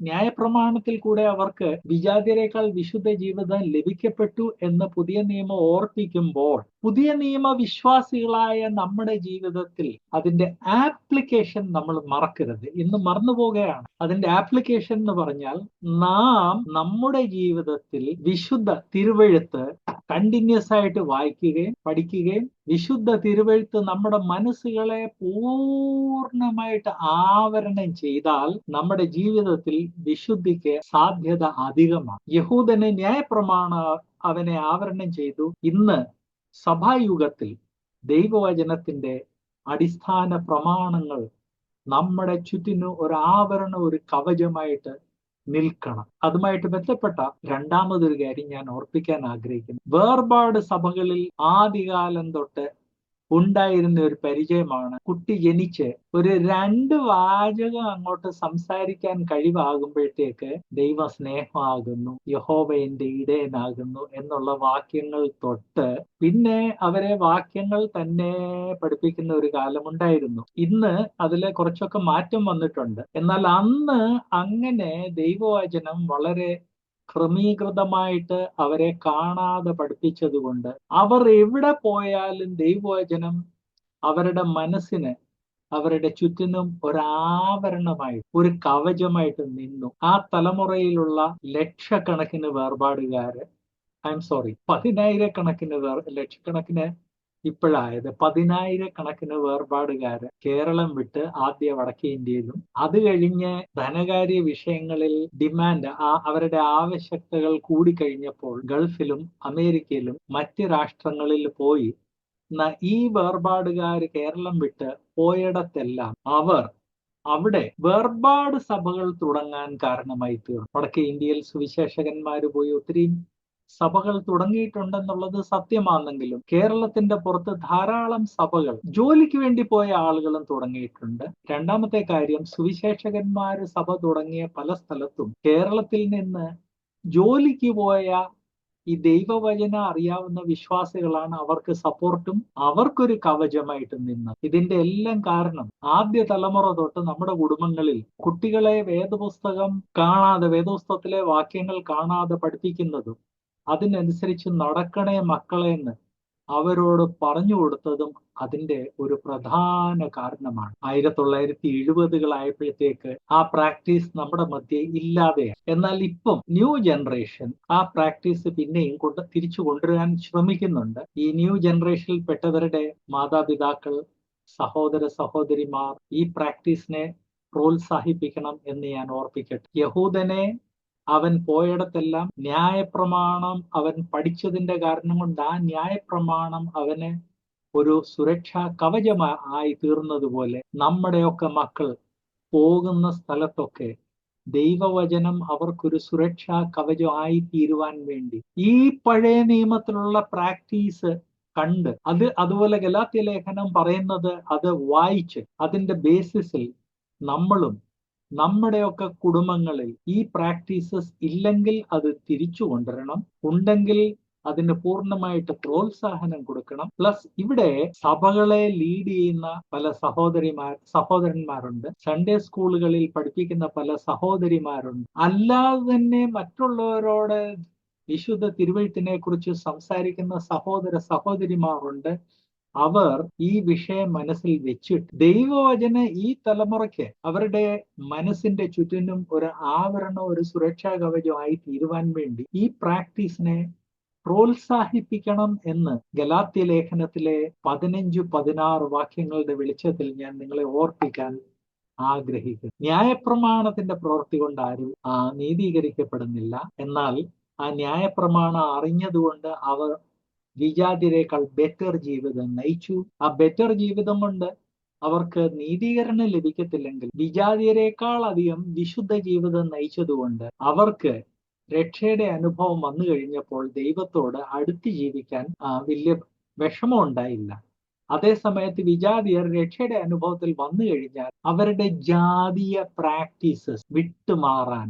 ന്യായപ്രമാണത്തിൽ കൂടെ അവർക്ക് വിജാതീയരെക്കാൾ വിശുദ്ധ ജീവിതം ലഭിക്കപ്പെട്ടു എന്ന് പുതിയ നിയമം ഓർപ്പിക്കുമ്പോൾ, പുതിയ നിയമ വിശ്വാസികളായ നമ്മുടെ ജീവിതത്തിൽ അതിന്റെ ആപ്ലിക്കേഷൻ നമ്മൾ മറക്കരുത്. ഇന്ന് മറന്നുപോവുകയാണ്. അതിന്റെ ആപ്ലിക്കേഷൻ എന്ന് പറഞ്ഞാൽ നാം നമ്മുടെ ജീവിതത്തിൽ വിശുദ്ധ തിരുവെഴുത്ത് കണ്ടിന്യൂസ് ആയിട്ട് വായിക്കുകയും പഠിക്കുകയും വിശുദ്ധ തിരുവെഴുത്ത് നമ്മുടെ മനസ്സുകളെ പൂർണ്ണമായിട്ട് ആവരണം ചെയ്താൽ നമ്മുടെ ജീവിതത്തിൽ വിശുദ്ധിക്ക് സാധ്യത അധികമാണ്. യഹൂദന് ന്യായപ്രമാണം അവനെ ആവരണം ചെയ്തു. ഇന്ന് സഭായുഗത്തിൽ ദൈവവചനത്തിന്റെ അടിസ്ഥാന പ്രമാണങ്ങൾ നമ്മുടെ ചുറ്റിനും ഒരു ആവരണം, ഒരു കവചമായിട്ട് നിൽക്കണം. അതുമായിട്ട് ബന്ധപ്പെട്ട രണ്ടാമതൊരു കാര്യം ഞാൻ ഓർപ്പിക്കാൻ ആഗ്രഹിക്കുന്നു. വേർപാട് സഭകളിൽ ആദ്യകാലം തൊട്ട് ഉണ്ടായിരുന്ന ഒരു പരിചയമാണ്, കുട്ടി ജനിച്ച് ഒരു 2 വാചകം അങ്ങോട്ട് സംസാരിക്കാൻ കഴിവാകുമ്പോഴത്തേക്ക് ദൈവ സ്നേഹമാകുന്നു, യഹോവ എന്റെ ഇടയനാകുന്നു എന്നുള്ള വാക്യങ്ങൾ തൊട്ട് പിന്നെ അവരെ വാക്യങ്ങൾ തന്നെ പഠിപ്പിക്കുന്ന ഒരു കാലമുണ്ടായിരുന്നു. ഇന്ന് അതിൽ കുറച്ചൊക്കെ മാറ്റം വന്നിട്ടുണ്ട്. എന്നാൽ അന്ന് അങ്ങനെ ദൈവവചനം വളരെ ക്രമീകൃതമായിട്ട് അവരെ കാണാതെ പഠിപ്പിച്ചതുകൊണ്ട് അവർ എവിടെ പോയാലും ദൈവവചനം അവരുടെ മനസ്സിന്, അവരുടെ ചുറ്റിനും ഒരാവരണമായി, ഒരു കവചമായിട്ട് നിന്നു. ആ തലമുറയിലുള്ള ലക്ഷക്കണക്കിന് വേർപാടുകാര്, ലക്ഷക്കണക്കിന് ഇപ്പോഴായത് 10,000 വേർപാടുകാര് കേരളം വിട്ട് ആദ്യ വടക്കേ ഇന്ത്യയിലും അത് കഴിഞ്ഞ് ധനകാര്യ വിഷയങ്ങളിൽ ഡിമാൻഡ്, അവരുടെ ആവശ്യകതകൾ കൂടിക്കഴിഞ്ഞപ്പോൾ ഗൾഫിലും അമേരിക്കയിലും മറ്റ് രാഷ്ട്രങ്ങളിൽ പോയി. ഈ വേർപാടുകാർ കേരളം വിട്ട് പോയിടത്തെല്ലാം അവർ അവിടെ വേർപാട് സഭകൾ തുടങ്ങാൻ കാരണമായി തീർന്നു. വടക്കേ ഇന്ത്യയിൽ സുവിശേഷകന്മാര് പോയി ഒത്തിരി സഭകൾ തുടങ്ങിയിട്ടുണ്ടെന്നുള്ളത് സത്യമാണെങ്കിലും കേരളത്തിന്റെ പുറത്ത് ധാരാളം സഭകൾ ജോലിക്ക് വേണ്ടി പോയ ആളുകളും തുടങ്ങിയിട്ടുണ്ട്. രണ്ടാമത്തെ കാര്യം, സുവിശേഷകന്മാര് സഭ തുടങ്ങിയ പല സ്ഥലത്തും കേരളത്തിൽ നിന്ന് ജോലിക്ക് പോയ ഈ ദൈവവചന അറിയാവുന്ന വിശ്വാസികളാണ് അവർക്ക് സപ്പോർട്ടും അവർക്കൊരു കവചമായിട്ട് നിന്നത്. ഇതിന്റെ എല്ലാം കാരണം ആദ്യ തലമുറ തൊട്ട് നമ്മുടെ കുടുംബങ്ങളിൽ കുട്ടികളെ വേദപുസ്തകത്തിലെ വാക്യങ്ങൾ കാണാതെ പഠിപ്പിക്കുന്നതും അതിനനുസരിച്ച് നടക്കണേ മക്കളെ എന്ന് അവരോട് പറഞ്ഞു കൊടുത്തതും അതിന്റെ ഒരു പ്രധാന കാരണമാണ്. 1970-കളായപ്പോഴത്തേക്ക് ആ പ്രാക്ടീസ് നമ്മുടെ മധ്യേ ഇല്ലാതെയായി. എന്നാൽ ഇപ്പം ന്യൂ ജനറേഷൻ ആ പ്രാക്ടീസ് പിന്നെയും തിരിച്ചു കൊണ്ടുവരാൻ ശ്രമിക്കുന്നുണ്ട്. ഈ ന്യൂ ജനറേഷനിൽ പെട്ടവരുടെ മാതാപിതാക്കൾ, സഹോദര സഹോദരിമാർ ഈ പ്രാക്ടീസിനെ പ്രോത്സാഹിപ്പിക്കണം എന്ന് ഞാൻ ഓർപ്പിക്കട്ടെ. യഹൂദനെ അവൻ പോയിടത്തെല്ലാം ന്യായപ്രമാണം അവൻ പഠിച്ചതിന്റെ കാരണം കൊണ്ട് ആ ന്യായപ്രമാണം അവന് ഒരു സുരക്ഷാ കവചമായി തീർന്നതുപോലെ നമ്മുടെയൊക്കെ മക്കൾ പോകുന്ന സ്ഥലത്തൊക്കെ ദൈവവചനം അവർക്കൊരു സുരക്ഷാ കവചമായി തീരുവാൻ വേണ്ടി ഈ പഴയ നിയമത്തിലുള്ള പ്രാക്ടീസ് കണ്ട് അതുപോലെ ഗലാത്യ ലേഖനം പറയുന്നത് അത് വായിച്ച് അതിന്റെ ബേസിസിൽ നമ്മളും നമ്മുടെയൊക്കെ കുടുംബങ്ങളിൽ ഈ പ്രാക്ടീസസ് ഇല്ലെങ്കിൽ അത് തിരിച്ചു കൊണ്ടുവരണം, ഉണ്ടെങ്കിൽ അതിന് പൂർണ്ണമായിട്ട് പ്രോത്സാഹനം കൊടുക്കണം. പ്ലസ് ഇവിടെ സഭകളെ ലീഡ് ചെയ്യുന്ന പല സഹോദരന്മാരുണ്ട്, സൺഡേ സ്കൂളുകളിൽ പഠിപ്പിക്കുന്ന പല സഹോദരിമാരുണ്ട്, അല്ലാതെ തന്നെ മറ്റുള്ളവരോട് വിശുദ്ധ തിരുവെഴുത്തിനെ കുറിച്ച് സംസാരിക്കുന്ന സഹോദര സഹോദരിമാരുണ്ട്. അവർ ഈ വിഷയം മനസ്സിൽ വെച്ചിട്ട് ദൈവവചന ഈ തലമുറയ്ക്ക് അവരുടെ മനസ്സിന്റെ ചുറ്റിനും ഒരു ആവരണം, ഒരു സുരക്ഷാ കവചമായി തീരുവാൻ വേണ്ടി ഈ പ്രാക്ടീസിനെ പ്രോത്സാഹിപ്പിക്കണം എന്ന് ഗലാത്യ ലേഖനത്തിലെ 15-16 വാക്യങ്ങളുടെ വെളിച്ചത്തിൽ ഞാൻ നിങ്ങളെ ഓർപ്പിക്കാൻ ആഗ്രഹിക്കുന്നു. ന്യായപ്രമാണത്തിന്റെ പ്രവൃത്തി കൊണ്ട് ആരും നീതീകരിക്കപ്പെടുന്നില്ല. എന്നാൽ ആ ന്യായപ്രമാണം അറിഞ്ഞതുകൊണ്ട് അവർ വിജാതിരേക്കാൾ ബെറ്റർ ജീവിതം നയിച്ചു. ആ ബെറ്റർ ജീവിതം കൊണ്ട് അവർക്ക് നീതീകരണം ലഭിക്കത്തില്ലെങ്കിൽ വിജാതിയരേക്കാൾ അധികം വിശുദ്ധ ജീവിതം നയിച്ചതുകൊണ്ട് അവർക്ക് രക്ഷയുടെ അനുഭവം വന്നു കഴിഞ്ഞപ്പോൾ ദൈവത്തോട് അടുത്ത് ജീവിക്കാൻ വലിയ വിഷമം ഉണ്ടായില്ല. അതേസമയത്ത് വിജാതിയർ രക്ഷയുടെ അനുഭവത്തിൽ വന്നു കഴിഞ്ഞാൽ അവരുടെ ജാതീയ പ്രാക്ടീസസ് വിട്ടുമാറാൻ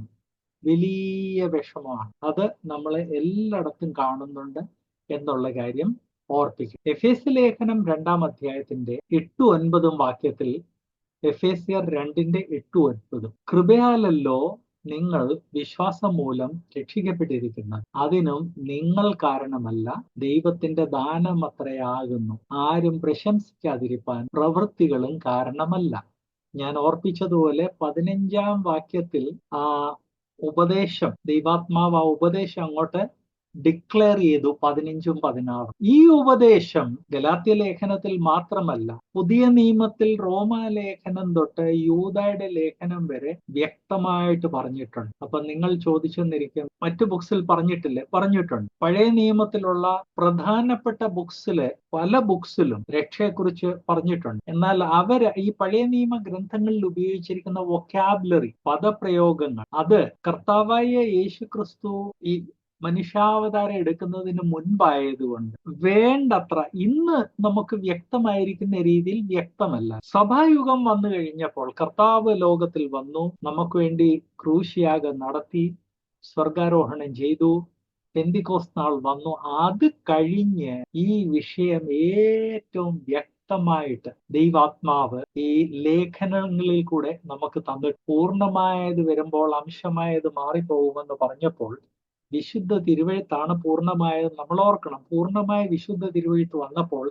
വലിയ വിഷമമാണ്. അത് നമ്മൾ എല്ലായിടത്തും കാണുന്നുണ്ട് എന്നുള്ള കാര്യം ഓർപ്പിക്കും. എഫേസ്യ ലേഖനം 2-ാം അധ്യായത്തിന്റെ 8-9 വാക്യത്തിൽ എഫേസ്യർ 2:8-9 കൃപയാലല്ലോ നിങ്ങൾ വിശ്വാസം മൂലം രക്ഷിക്കപ്പെട്ടിരിക്കുന്നത്, അതിനും നിങ്ങൾ കാരണമല്ല, ദൈവത്തിന്റെ ദാനം അത്രയാകുന്നു, ആരും പ്രശംസിക്കാതിരിപ്പാൻ പ്രവൃത്തികളും കാരണമല്ല. ഞാൻ ഓർപ്പിച്ചതുപോലെ 15-ാം വാക്യത്തിൽ ഉപദേശം, ദൈവാത്മാവ് ആ ഉപദേശം അങ്ങോട്ട് ഡിക്ലെയർ ചെയ്തു 15-16. ഈ ഉപദേശം ഗലാത്യ ലേഖനത്തിൽ മാത്രമല്ല, പുതിയ നിയമത്തിൽ റോമാലേഖനം തൊട്ട് യൂദായുടെ ലേഖനം വരെ വ്യക്തമായിട്ട് പറഞ്ഞിട്ടുണ്ട്. അപ്പൊ നിങ്ങൾ ചോദിച്ചെന്നിരിക്കും, മറ്റു ബുക്സിൽ പറഞ്ഞിട്ടില്ലേ? പറഞ്ഞിട്ടുണ്ട്. പഴയ നിയമത്തിലുള്ള പ്രധാനപ്പെട്ട പല ബുക്സിലും രക്ഷയെക്കുറിച്ച് പറഞ്ഞിട്ടുണ്ട്. എന്നാൽ ഈ പഴയ നിയമ ഗ്രന്ഥങ്ങളിൽ ഉപയോഗിച്ചിരിക്കുന്ന വൊക്കാബുലറി, പദപ്രയോഗങ്ങൾ, അത് കർത്താവായ യേശു ക്രിസ്തു ഈ മനുഷ്യാവതാരം എടുക്കുന്നതിന് മുൻപായതുകൊണ്ട് വേണ്ടത്ര ഇന്ന് നമുക്ക് വ്യക്തമായിരിക്കുന്ന രീതിയിൽ വ്യക്തമല്ല. സഭായുഗം വന്നു കഴിഞ്ഞപ്പോൾ കർത്താവ് ലോകത്തിൽ വന്നു, നമുക്ക് വേണ്ടി ക്രൂശിയാഗം നടത്തി, സ്വർഗാരോഹണം ചെയ്തു, പെന്തിക്കോസ്ത് നാൾ വന്നു. അത് കഴിഞ്ഞ് ഈ വിഷയം ഏറ്റവും വ്യക്തമായിട്ട് ദൈവാത്മാവ് ഈ ലേഖനങ്ങളിൽ കൂടെ നമുക്ക് തന്നിട്ട്, പൂർണ്ണമായത് വരുമ്പോൾ അംശമായത് മാറിപ്പോകുമെന്ന് പറഞ്ഞപ്പോൾ വിശുദ്ധ തിരുവെഴുത്താണ് പൂർണ്ണമായത്. നമ്മൾ ഓർക്കണം, പൂർണ്ണമായ വിശുദ്ധ തിരുവെഴുത്ത് വന്നപ്പോൾ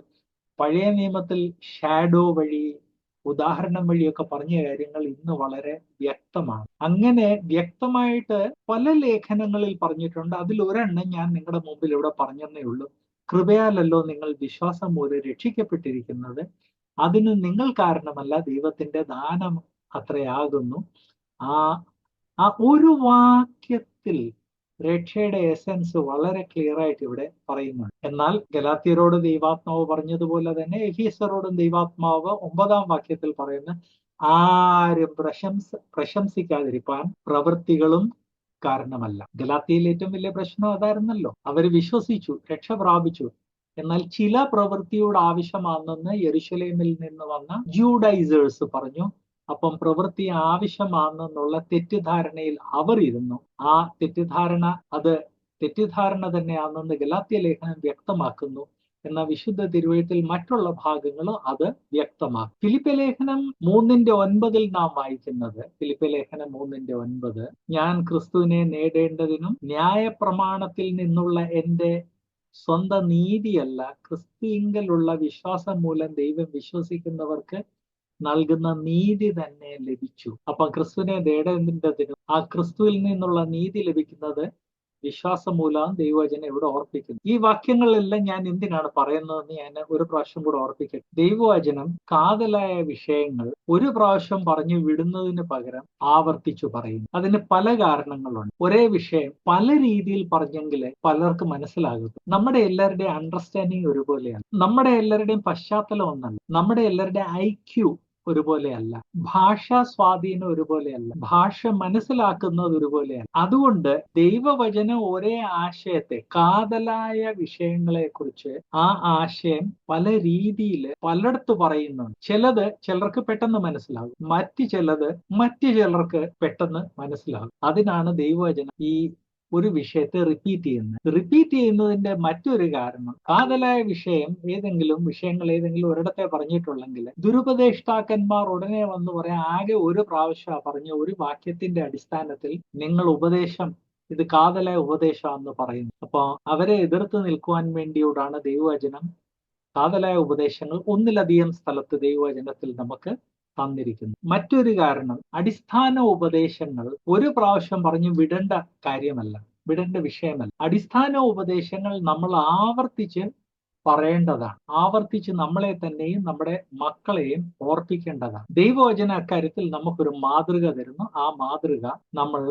പഴയ നിയമത്തിൽ ഷാഡോ വഴി, ഉദാഹരണം വഴിയൊക്കെ പറഞ്ഞ കാര്യങ്ങൾ ഇന്ന് വളരെ വ്യക്തമാണ്. അങ്ങനെ വ്യക്തമായിട്ട് പല ലേഖനങ്ങളിൽ പറഞ്ഞിട്ടുണ്ട്. അതിൽ ഒരെണ്ണം ഞാൻ നിങ്ങളുടെ മുമ്പിൽ ഇവിടെ പറഞ്ഞതേ ഉള്ളൂ. കൃപയാലല്ലോ നിങ്ങൾ വിശ്വാസം മൂലം രക്ഷിക്കപ്പെട്ടിരിക്കുന്നത്, അതിന് നിങ്ങൾ കാരണമല്ല, ദൈവത്തിന്റെ ദാനം അത്രയാകുന്നു. ആ ഒരു വാക്യത്തിൽ രക്ഷയുടെ എസൻസ് വളരെ ക്ലിയർ ആയിട്ട് ഇവിടെ പറയുന്നുണ്ട്. എന്നാൽ ഗലാത്യരോട് ദൈവാത്മാവ് പറഞ്ഞതുപോലെ തന്നെ എഫീസരോടും ദൈവാത്മാവ് 9-ാം വാക്യത്തിൽ പറയുന്ന, ആരും പ്രശംസിക്കാതിരിപ്പാൻ പ്രവൃത്തികളും കാരണമല്ല. ഗലാത്യയിൽ ഏറ്റവും വലിയ പ്രശ്നം അതായിരുന്നല്ലോ. അവർ വിശ്വസിച്ചു, രക്ഷ പ്രാപിച്ചു, എന്നാൽ ചില പ്രവൃത്തിയുടെ ആവശ്യമാണെന്ന് യെരുശലേമിൽ നിന്ന് വന്ന ജൂഡൈസേഴ്സ് പറഞ്ഞു. അപ്പം പ്രവൃത്തി ആവശ്യമാണെന്നുള്ള തെറ്റിദ്ധാരണയിൽ അവർ ഇരുന്നു. ആ തെറ്റിദ്ധാരണ തന്നെയാണെന്ന് ഗലാത്യ ലേഖനം വ്യക്തമാക്കുന്നു. എന്ന വിശുദ്ധ തിരുവെഴുത്തിൽ മറ്റുള്ള ഭാഗങ്ങളും അത് വ്യക്തമാക്കും. ഫിലിപ്പി ലേഖനം 3:9 നാം വായിക്കുന്നത്, ഫിലിപ്പി ലേഖനം 3:9, ഞാൻ ക്രിസ്തുവിനെ നേടേണ്ടതിനും ന്യായപ്രമാണത്തിൽ നിന്നുള്ള എന്റെ സ്വന്തം നീതിയല്ല, ക്രിസ്തുവിങ്കലുള്ള വിശ്വാസം മൂലം ദൈവം വിശ്വസിക്കുന്നവർക്ക് നൽകുന്ന നീതി തന്നെ ലഭിച്ചു. അപ്പൊ ക്രിസ്തുവിനെ നേടേണ്ടതിനും ആ ക്രിസ്തുവിൽ നിന്നുള്ള നീതി ലഭിക്കുന്നത് വിശ്വാസം മൂലം ദൈവവചനം ഇവിടെ ഓർപ്പിക്കുന്നു. ഈ വാക്യങ്ങളെല്ലാം ഞാൻ എന്തിനാണ് പറയുന്നതെന്ന് ഞാൻ ഒരു പ്രാവശ്യം കൂടെ ഓർപ്പിക്കട്ടെ. ദൈവവചനം കാതലായ വിഷയങ്ങൾ ഒരു പ്രാവശ്യം പറഞ്ഞു വിടുന്നതിന് പകരം ആവർത്തിച്ചു പറയുന്നു. അതിന് പല കാരണങ്ങളുണ്ട്. ഒരേ വിഷയം പല രീതിയിൽ പറഞ്ഞെങ്കിൽ പലർക്ക് മനസ്സിലാകും. നമ്മുടെ എല്ലാവരുടെയും അണ്ടർസ്റ്റാൻഡിങ് ഒരുപോലെയാണ്. നമ്മുടെ എല്ലാവരുടെയും പശ്ചാത്തലം ഒന്നല്ല. നമ്മുടെ എല്ലാവരുടെയും IQ ഒരുപോലെയല്ല. ഭാഷാ സ്വാധീനം ഒരുപോലെയല്ല. ഭാഷ മനസ്സിലാക്കുന്നത് ഒരുപോലെയല്ല. അതുകൊണ്ട് ദൈവവചനം ഒരേ ആശയത്തെ, കാതലായ വിഷയങ്ങളെ കുറിച്ച് ആ ആശയം പല രീതിയിൽ പലയിടത്ത് പറയുന്നുണ്ട്. ചിലത് ചിലർക്ക് പെട്ടെന്ന് മനസ്സിലാകും, മറ്റു ചിലർക്ക് പെട്ടെന്ന് മനസ്സിലാകും. അതിനാണ് ദൈവവചനം ഈ ഒരു വിഷയത്തെ റിപ്പീറ്റ് ചെയ്യുന്നതിന്റെ മറ്റൊരു കാരണം, കാതലായ വിഷയങ്ങൾ ഏതെങ്കിലും ഒരിടത്തെ പറഞ്ഞിട്ടുള്ളെങ്കിൽ ദുരുപദേഷ്ടാക്കന്മാർ ഉടനെ വന്ന് പറയാം, ആകെ ഒരു പ്രാവശ്യം പറഞ്ഞ ഒരു വാക്യത്തിന്റെ അടിസ്ഥാനത്തിൽ നിങ്ങൾ ഇത് കാതലായ ഉപദേശമാണെന്ന് പറയുന്നു. അപ്പൊ അവരെ എതിർത്ത് നിൽക്കുവാൻ വേണ്ടിയോടാണ് ദൈവവചനം കാതലായ ഉപദേശങ്ങൾ ഒന്നിലധികം സ്ഥലത്ത് ദൈവവചനത്തിൽ നമുക്ക് തന്നിരിക്കുന്നു. മറ്റൊരു കാരണം, അടിസ്ഥാന ഉപദേശങ്ങൾ ഒരു പ്രാവശ്യം പറഞ്ഞു വിടേണ്ട വിഷയമല്ല. അടിസ്ഥാന ഉപദേശങ്ങൾ നമ്മൾ ആവർത്തിച്ച് പറയേണ്ടതാണ്. ആവർത്തിച്ച് നമ്മളെ തന്നെയും നമ്മുടെ മക്കളെയും ഓർപ്പിക്കേണ്ടതാണ്. ദൈവവചന അക്കാര്യത്തിൽ നമുക്കൊരു മാതൃക തരുന്നു. ആ മാതൃക നമ്മൾ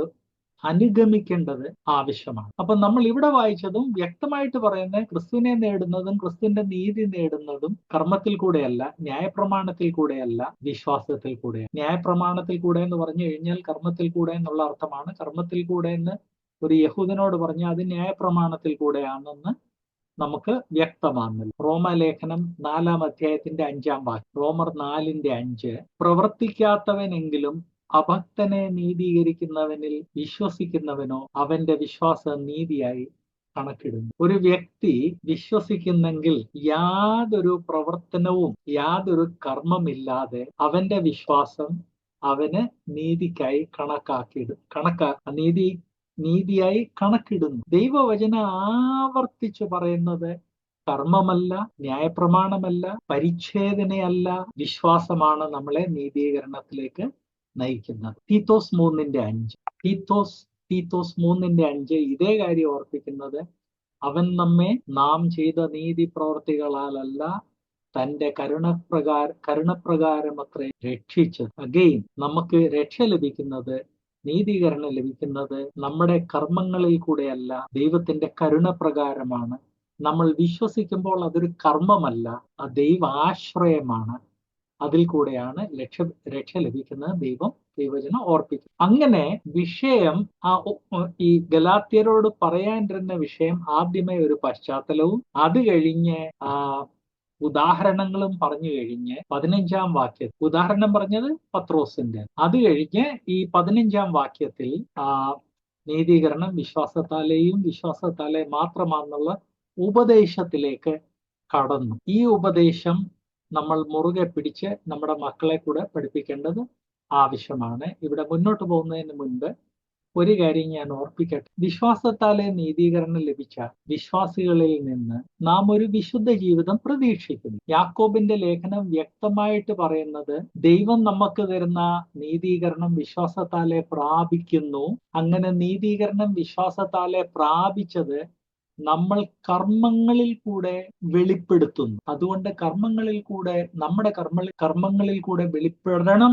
അനുഗമിക്കേണ്ടത് ആവശ്യമാണ്. അപ്പൊ നമ്മൾ ഇവിടെ വായിച്ചതും വ്യക്തമായിട്ട് പറയുന്നത് ക്രിസ്തുവിനെ നേടുന്നതും ക്രിസ്തുവിന്റെ നീതി നേടുന്നതും കർമ്മത്തിൽ കൂടെയല്ല, ന്യായപ്രമാണത്തിൽ കൂടെയല്ല, വിശ്വാസത്തിൽ കൂടെയാണ്. ന്യായപ്രമാണത്തിൽ കൂടെ എന്ന് പറഞ്ഞു കഴിഞ്ഞാൽ കർമ്മത്തിൽ കൂടെ എന്നുള്ള അർത്ഥമാണ്. കർമ്മത്തിൽ കൂടെ എന്ന് ഒരു യഹൂദനോട് പറഞ്ഞാൽ അത് ന്യായപ്രമാണത്തിൽ കൂടെയാണെന്ന് നമുക്ക് വ്യക്തമാകുന്നില്ല. റോമലേഖനം 4-ാം അധ്യായത്തിന്റെ 5-ാം വാക്യം, റോമർ 4:5, പ്രവർത്തിക്കാത്തവനെങ്കിലും അഭക്തനെ നീതീകരിക്കുന്നവനിൽ വിശ്വസിക്കുന്നവനോ അവന്റെ വിശ്വാസം നീതിയായി കണക്കിടുന്നു. ഒരു വ്യക്തി വിശ്വസിക്കുന്നെങ്കിൽ യാതൊരു പ്രവർത്തനവും യാതൊരു കർമ്മമില്ലാതെ അവന്റെ വിശ്വാസം അവന് നീതിക്കായി നീതിയായി കണക്കിടുന്നു. ദൈവവചനം ആവർത്തിച്ചു പറയുന്നത് കർമ്മമല്ല, ന്യായപ്രമാണമല്ല, പരിച്ഛേദനയല്ല, വിശ്വാസമാണ് നമ്മളെ നീതീകരണത്തിലേക്ക് നയിക്കുന്നത്. തീത്തോസ് 3:5 ഇതേ കാര്യം ഓർപ്പിക്കുന്നത്, അവൻ നമ്മെ നാം ചെയ്ത നീതി പ്രവർത്തികളാലല്ല തന്റെ കരുണപ്രകാരമത്രേ രക്ഷിച്ചത്. അഗെയിൻ നമുക്ക് രക്ഷ ലഭിക്കുന്നത്, നീതീകരണം ലഭിക്കുന്നത് നമ്മുടെ കർമ്മങ്ങളിൽ കൂടെയല്ല, ദൈവത്തിന്റെ കരുണപ്രകാരമാണ്. നമ്മൾ വിശ്വസിക്കുമ്പോൾ അതൊരു കർമ്മമല്ല, അത് ദൈവാശ്രയമാണ്. അതിൽ കൂടെയാണ് രക്ഷ ലഭിക്കുന്നത്. ദൈവവചനം ഓർപ്പിക്കും. അങ്ങനെ വിഷയം ഈ ഗലാത്യരോട് പറയാനിരുന്ന വിഷയം ആദ്യമേ ഒരു പശ്ചാത്തലവും അത് കഴിഞ്ഞ് ഉദാഹരണങ്ങളും പറഞ്ഞു കഴിഞ്ഞ് 15-ാം വാക്യത്തിൽ ഉദാഹരണം പറഞ്ഞത് പത്രോസിന്റെ, അത് കഴിഞ്ഞ് ഈ 15-ാം വാക്യത്തിൽ നീതീകരണം വിശ്വാസത്താലെ മാത്രമാണെന്നുള്ള ഉപദേശത്തിലേക്ക് കടന്നു. ഈ ഉപദേശം നമ്മൾ മുറുകെ പിടിച്ച് നമ്മുടെ മക്കളെ കൂടെ പഠിപ്പിക്കേണ്ടത് ആവശ്യമാണ്. ഇവിടെ മുന്നോട്ട് പോകുന്നതിന് മുൻപ് ഒരു കാര്യം ഞാൻ ഓർപ്പിക്കട്ടെ. വിശ്വാസത്താലെ നീതീകരണം ലഭിച്ച വിശ്വാസികളിൽ നിന്ന് നാം ഒരു വിശുദ്ധ ജീവിതം പ്രതീക്ഷിക്കുന്നു. യാക്കോബിന്റെ ലേഖനം വ്യക്തമായിട്ട് പറയുന്നത് ദൈവം നമുക്ക് തരുന്ന നീതീകരണം വിശ്വാസത്താലെ പ്രാപിക്കുന്നു. അങ്ങനെ നീതീകരണം വിശ്വാസത്താലെ പ്രാപിച്ചത് നമ്മൾ കർമ്മങ്ങളിൽ കൂടെ വെളിപ്പെടുത്തുന്നു. അതുകൊണ്ട് നമ്മുടെ കർമ്മങ്ങളിൽ കൂടെ വെളിപ്പെടണം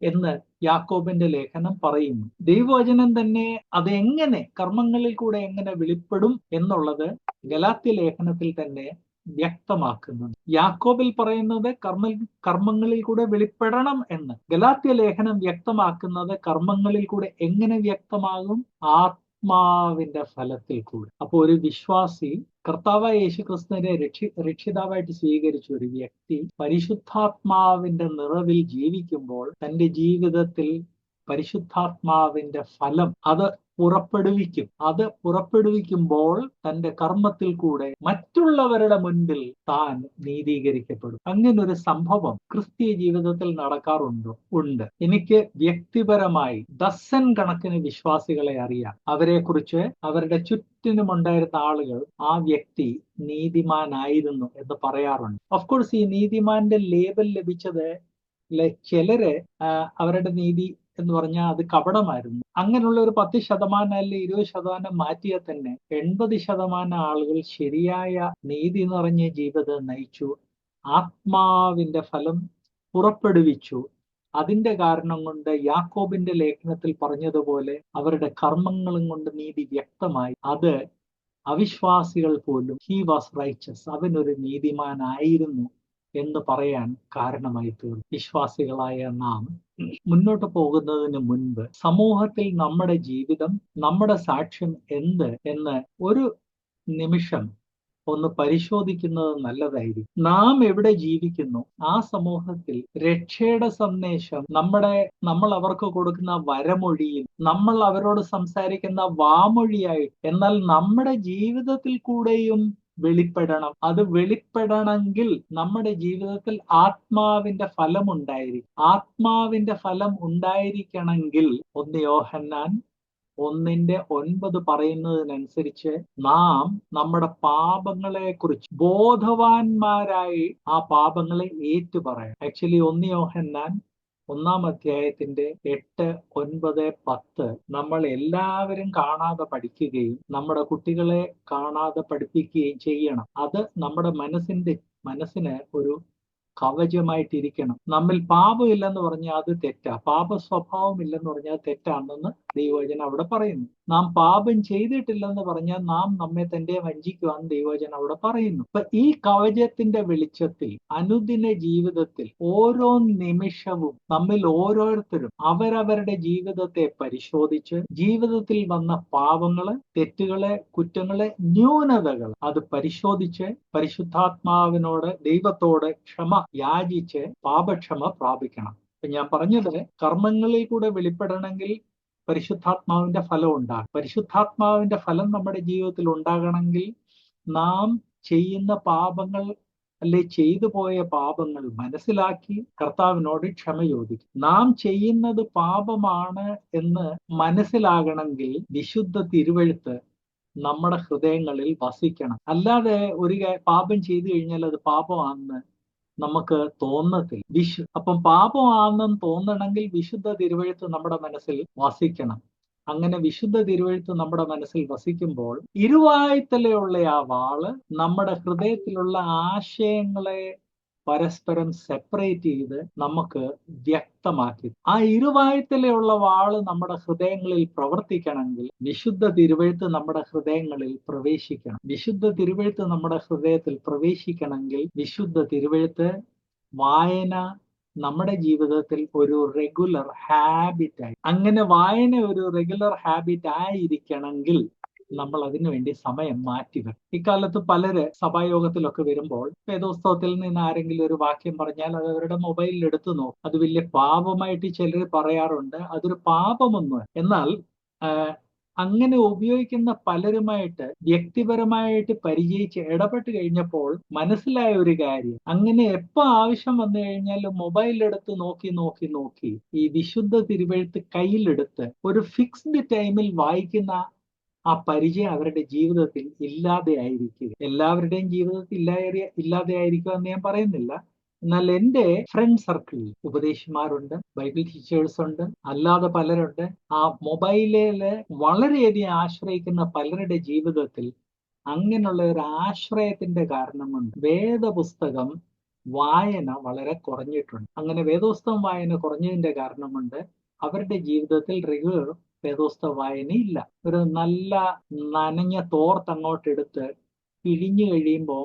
എന്ന് യാക്കോബിന്റെ ലേഖനം പറയുന്നു. ദൈവവചനം തന്നെ അതെങ്ങനെ കർമ്മങ്ങളിൽ കൂടെ എങ്ങനെ വെളിപ്പെടും എന്നുള്ളത് ഗലാത്യ ലേഖനത്തിൽ തന്നെ വ്യക്തമാക്കുന്നുണ്ട്. യാക്കോബിൽ പറയുന്നത് കർമ്മങ്ങളിൽ കൂടെ വെളിപ്പെടണം എന്ന്. ഗലാത്യ ലേഖനം വ്യക്തമാക്കുന്നത് കർമ്മങ്ങളിൽ കൂടെ എങ്ങനെ വ്യക്തമാകും? ആത്മാവിന്റെ ഫലത്തിൽ കൂടെ. അപ്പോൾ ഒരു വിശ്വാസി കർത്താവായ യേശുക്രിസ്തുവിനെ രക്ഷിതാവായിട്ട് സ്വീകരിച്ച ഒരു വ്യക്തി പരിശുദ്ധാത്മാവിന്റെ നിറവിൽ ജീവിക്കുമ്പോൾ തന്റെ ജീവിതത്തിൽ പരിശുദ്ധാത്മാവിന്റെ ഫലം അത് അത് പുറപ്പെടുവിക്കുമ്പോൾ തന്റെ കർമ്മത്തിൽ കൂടെ മറ്റുള്ളവരുടെ മുൻപിൽ താൻ നീതീകരിക്കപ്പെടും. അങ്ങനൊരു സംഭവം ക്രിസ്തീയ ജീവിതത്തിൽ നടക്കാറുണ്ടോ? ഉണ്ട്. എനിക്ക് വ്യക്തിപരമായി ഡസൻ കണക്കിന് വിശ്വാസികളെ അറിയാം. അവരെക്കുറിച്ച് അവരുടെ ചുറ്റിനുമുണ്ടായിരുന്ന ആളുകൾ ആ വ്യക്തി നീതിമാനായിരുന്നു എന്ന് പറയാറുണ്ട്. ഓഫ് കോഴ്സ് ഈ നീതിമാന്റെ ലേബൽ ലഭിച്ചത് ചിലര് അവരുടെ നീതി എന്ന് പറഞ്ഞാൽ അത് കപടമായിരുന്നു. അങ്ങനെയുള്ള ഒരു 10% അല്ലെ 20% മാറ്റിയാൽ തന്നെ 80% ആളുകൾ ശരിയായ നീതി നിറഞ്ഞ ജീവിതം നയിച്ചു, ആത്മാവിന്റെ ഫലം പുറപ്പെടുവിച്ചു. അതിന്റെ കാരണം കൊണ്ട് യാക്കോബിന്റെ ലേഖനത്തിൽ പറഞ്ഞതുപോലെ അവരുടെ കർമ്മങ്ങളും കൊണ്ട് നീതി വ്യക്തമായി. അത് അവിശ്വാസികൾ പോലും ഹി വാസ് റൈച്ചസ്, അവനൊരു നീതിമാനായിരുന്നു എന്ന് പറയാൻ കാരണമായി തീർന്നു. വിശ്വാസികളായ നാം മുന്നോട്ട് പോകുന്നതിന് മുൻപ് സമൂഹത്തിൽ നമ്മുടെ ജീവിതം, നമ്മുടെ സാക്ഷ്യം എന്ത് എന്ന് ഒരു നിമിഷം ഒന്ന് പരിശോധിക്കുന്നത് നല്ലതായിരിക്കും. നാം എവിടെ ജീവിക്കുന്നു, ആ സമൂഹത്തിൽ രക്ഷയുടെ സന്ദേശം നമ്മൾ അവർക്ക് കൊടുക്കുന്ന വരമൊഴിയിൽ, നമ്മൾ അവരോട് സംസാരിക്കുന്ന വാമൊഴിയായി, എന്നാൽ നമ്മുടെ ജീവിതത്തിൽ കൂടെയും വെളിപ്പെടണം. അത് വെളിപ്പെടണമെങ്കിൽ നമ്മുടെ ജീവിതത്തിൽ ആത്മാവിന്റെ ഫലം ഉണ്ടായിരിക്കും. ആത്മാവിന്റെ ഫലം ഉണ്ടായിരിക്കണമെങ്കിൽ 1 യോഹന്നാൻ 1:9 പറയുന്നതിനനുസരിച്ച് നാം നമ്മുടെ പാപങ്ങളെ കുറിച്ച് ബോധവാന്മാരായി ആ പാപങ്ങളെ ഏറ്റുപറയണം. ആക്ച്വലി 1 യോഹന്നാൻ 1-ാം-അധ്യായത്തിന്റെ 8, 9, 10 നമ്മൾ എല്ലാവരും കാണാതെ പഠിക്കുകയും നമ്മുടെ കുട്ടികളെ കാണാതെ പഠിപ്പിക്കുകയും ചെയ്യണം. അത് നമ്മുടെ മനസ്സിന് ഒരു കവചമായിട്ടിരിക്കണം. നമ്മിൽ പാപമില്ലെന്ന് പറഞ്ഞാൽ അത് തെറ്റാ, പാപ സ്വഭാവം ഇല്ലെന്ന് പറഞ്ഞാൽ തെറ്റാണെന്ന് ദൈവവചനം അവിടെ പറയുന്നു. നാം പാപം ചെയ്തിട്ടില്ലെന്ന് പറഞ്ഞാൽ നാം നമ്മെ തന്നെ വഞ്ചിക്കുവാൻ ദൈവവചനം അവിടെ പറയുന്നു. അപ്പൊ ഈ കവചത്തിന്റെ വെളിച്ചത്തിൽ അനുദിന ജീവിതത്തിൽ ഓരോ നിമിഷവും നമ്മിൽ ഓരോരുത്തരും അവരവരുടെ ജീവിതത്തെ പരിശോധിച്ച് ജീവിതത്തിൽ വന്ന പാപങ്ങള്, തെറ്റുകളെ, കുറ്റങ്ങളെ, ന്യൂനതകൾ അത് പരിശോധിച്ച് പരിശുദ്ധാത്മാവിനോട്, ദൈവത്തോട് ക്ഷമ യാചിച്ച് പാപക്ഷമ പ്രാപിക്കണം. ഞാൻ പറഞ്ഞത് കർമ്മങ്ങളിൽ കൂടെ വെളിപ്പെടണമെങ്കിൽ പരിശുദ്ധാത്മാവിന്റെ ഫലം ഉണ്ടാകും. പരിശുദ്ധാത്മാവിന്റെ ഫലം നമ്മുടെ ജീവിതത്തിൽ ഉണ്ടാകണമെങ്കിൽ നാം ചെയ്യുന്ന പാപങ്ങൾ അല്ലെ ചെയ്തു പോയ പാപങ്ങൾ മനസ്സിലാക്കി കർത്താവിനോട് ക്ഷമ ചോദിക്കും. നാം ചെയ്യുന്നത് പാപമാണ് എന്ന് മനസ്സിലാകണമെങ്കിൽ വിശുദ്ധ തിരുവെഴുത്ത് നമ്മുടെ ഹൃദയങ്ങളിൽ വസിക്കണം. അല്ലാതെ ഒരു പാപം ചെയ്തു കഴിഞ്ഞാൽ അത് പാപമാണെന്ന് നമുക്ക് തോന്നത്തില്ല. അപ്പം പാപമാണെന്ന് തോന്നണമെങ്കിൽ വിശുദ്ധ തിരുവെഴുത്ത് നമ്മുടെ മനസ്സിൽ വസിക്കണം. അങ്ങനെ വിശുദ്ധ തിരുവെഴുത്ത് നമ്മുടെ മനസ്സിൽ വസിക്കുമ്പോൾ ഇരുവായ്ത്തലയുള്ള ആ വാള് നമ്മുടെ ഹൃദയത്തിലുള്ള ആശയങ്ങളെ പരസ്പരം സെപ്പറേറ്റ് ചെയ്ത് നമുക്ക് വ്യക്തമാക്കി. ആ ഇരുവായ്ത്തലയുള്ള വാള് നമ്മുടെ ഹൃദയങ്ങളിൽ പ്രവർത്തിക്കണമെങ്കിൽ വിശുദ്ധ തിരുവെഴുത്ത് നമ്മുടെ ഹൃദയങ്ങളിൽ പ്രവേശിക്കണം. വിശുദ്ധ തിരുവെഴുത്ത് നമ്മുടെ ഹൃദയത്തിൽ പ്രവേശിക്കണമെങ്കിൽ വിശുദ്ധ തിരുവെഴുത്ത് വായന നമ്മുടെ ജീവിതത്തിൽ ഒരു റെഗുലർ ഹാബിറ്റായി. അങ്ങനെ വായന ഒരു റെഗുലർ ഹാബിറ്റ് ആയിരിക്കണമെങ്കിൽ നമ്മൾ അതിനുവേണ്ടി സമയം മാറ്റിവെക്കും. ഇക്കാലത്ത് പലര് സഭായോഗത്തിലൊക്കെ വരുമ്പോൾ വേദോസ്തവത്തിൽ നിന്ന് ആരെങ്കിലും ഒരു വാക്യം പറഞ്ഞാൽ അത് അവരുടെ മൊബൈലിൽ എടുത്തു നോക്കും. അത് വലിയ പാപമായിട്ട് ചിലർ പറയാറുണ്ട്. അതൊരു പാപമൊന്നും. എന്നാൽ അങ്ങനെ ഉപയോഗിക്കുന്ന പലരുമായിട്ട് വ്യക്തിപരമായിട്ട് പരിചയിച്ച് ഇടപെട്ട് കഴിഞ്ഞപ്പോൾ മനസ്സിലായ ഒരു കാര്യം, അങ്ങനെ എപ്പോ ആവശ്യം വന്നു കഴിഞ്ഞാലും മൊബൈലെടുത്ത് നോക്കി ഈ വിശുദ്ധ തിരുവെഴുത്ത് കയ്യിലെടുത്ത് ഒരു ഫിക്സ്ഡ് ടൈമിൽ വായിക്കുന്ന ആ പരിചയം അവരുടെ ജീവിതത്തിൽ ഇല്ലാതെ ആയിരിക്കുക. എല്ലാവരുടെയും ജീവിതത്തിൽ ഇല്ലാതെ ആയിരിക്കുക എന്ന് ഞാൻ പറയുന്നില്ല. എന്നാൽ എൻ്റെ ഫ്രണ്ട് സർക്കിളിൽ ഉപദേശിമാരുണ്ട്, ബൈബിൾ ടീച്ചേഴ്സ് ഉണ്ട്, അല്ലാതെ പലരുണ്ട്. ആ മൊബൈലില് വളരെയധികം ആശ്രയിക്കുന്ന പലരുടെ ജീവിതത്തിൽ അങ്ങനെയുള്ള ഒരു ആശ്രയത്തിന്റെ കാരണം കൊണ്ട് വേദപുസ്തകം വായന വളരെ കുറഞ്ഞിട്ടുണ്ട്. അങ്ങനെ വേദപുസ്തകം വായന കുറഞ്ഞതിന്റെ കാരണം കൊണ്ട് അവരുടെ ജീവിതത്തിൽ റെഗുലർ വേദോസ്തവ വായനയില്ല. ഒരു നല്ല നനഞ്ഞ തോർത്ത് അങ്ങോട്ട് എടുത്ത് പിഴിഞ്ഞു കഴിയുമ്പോൾ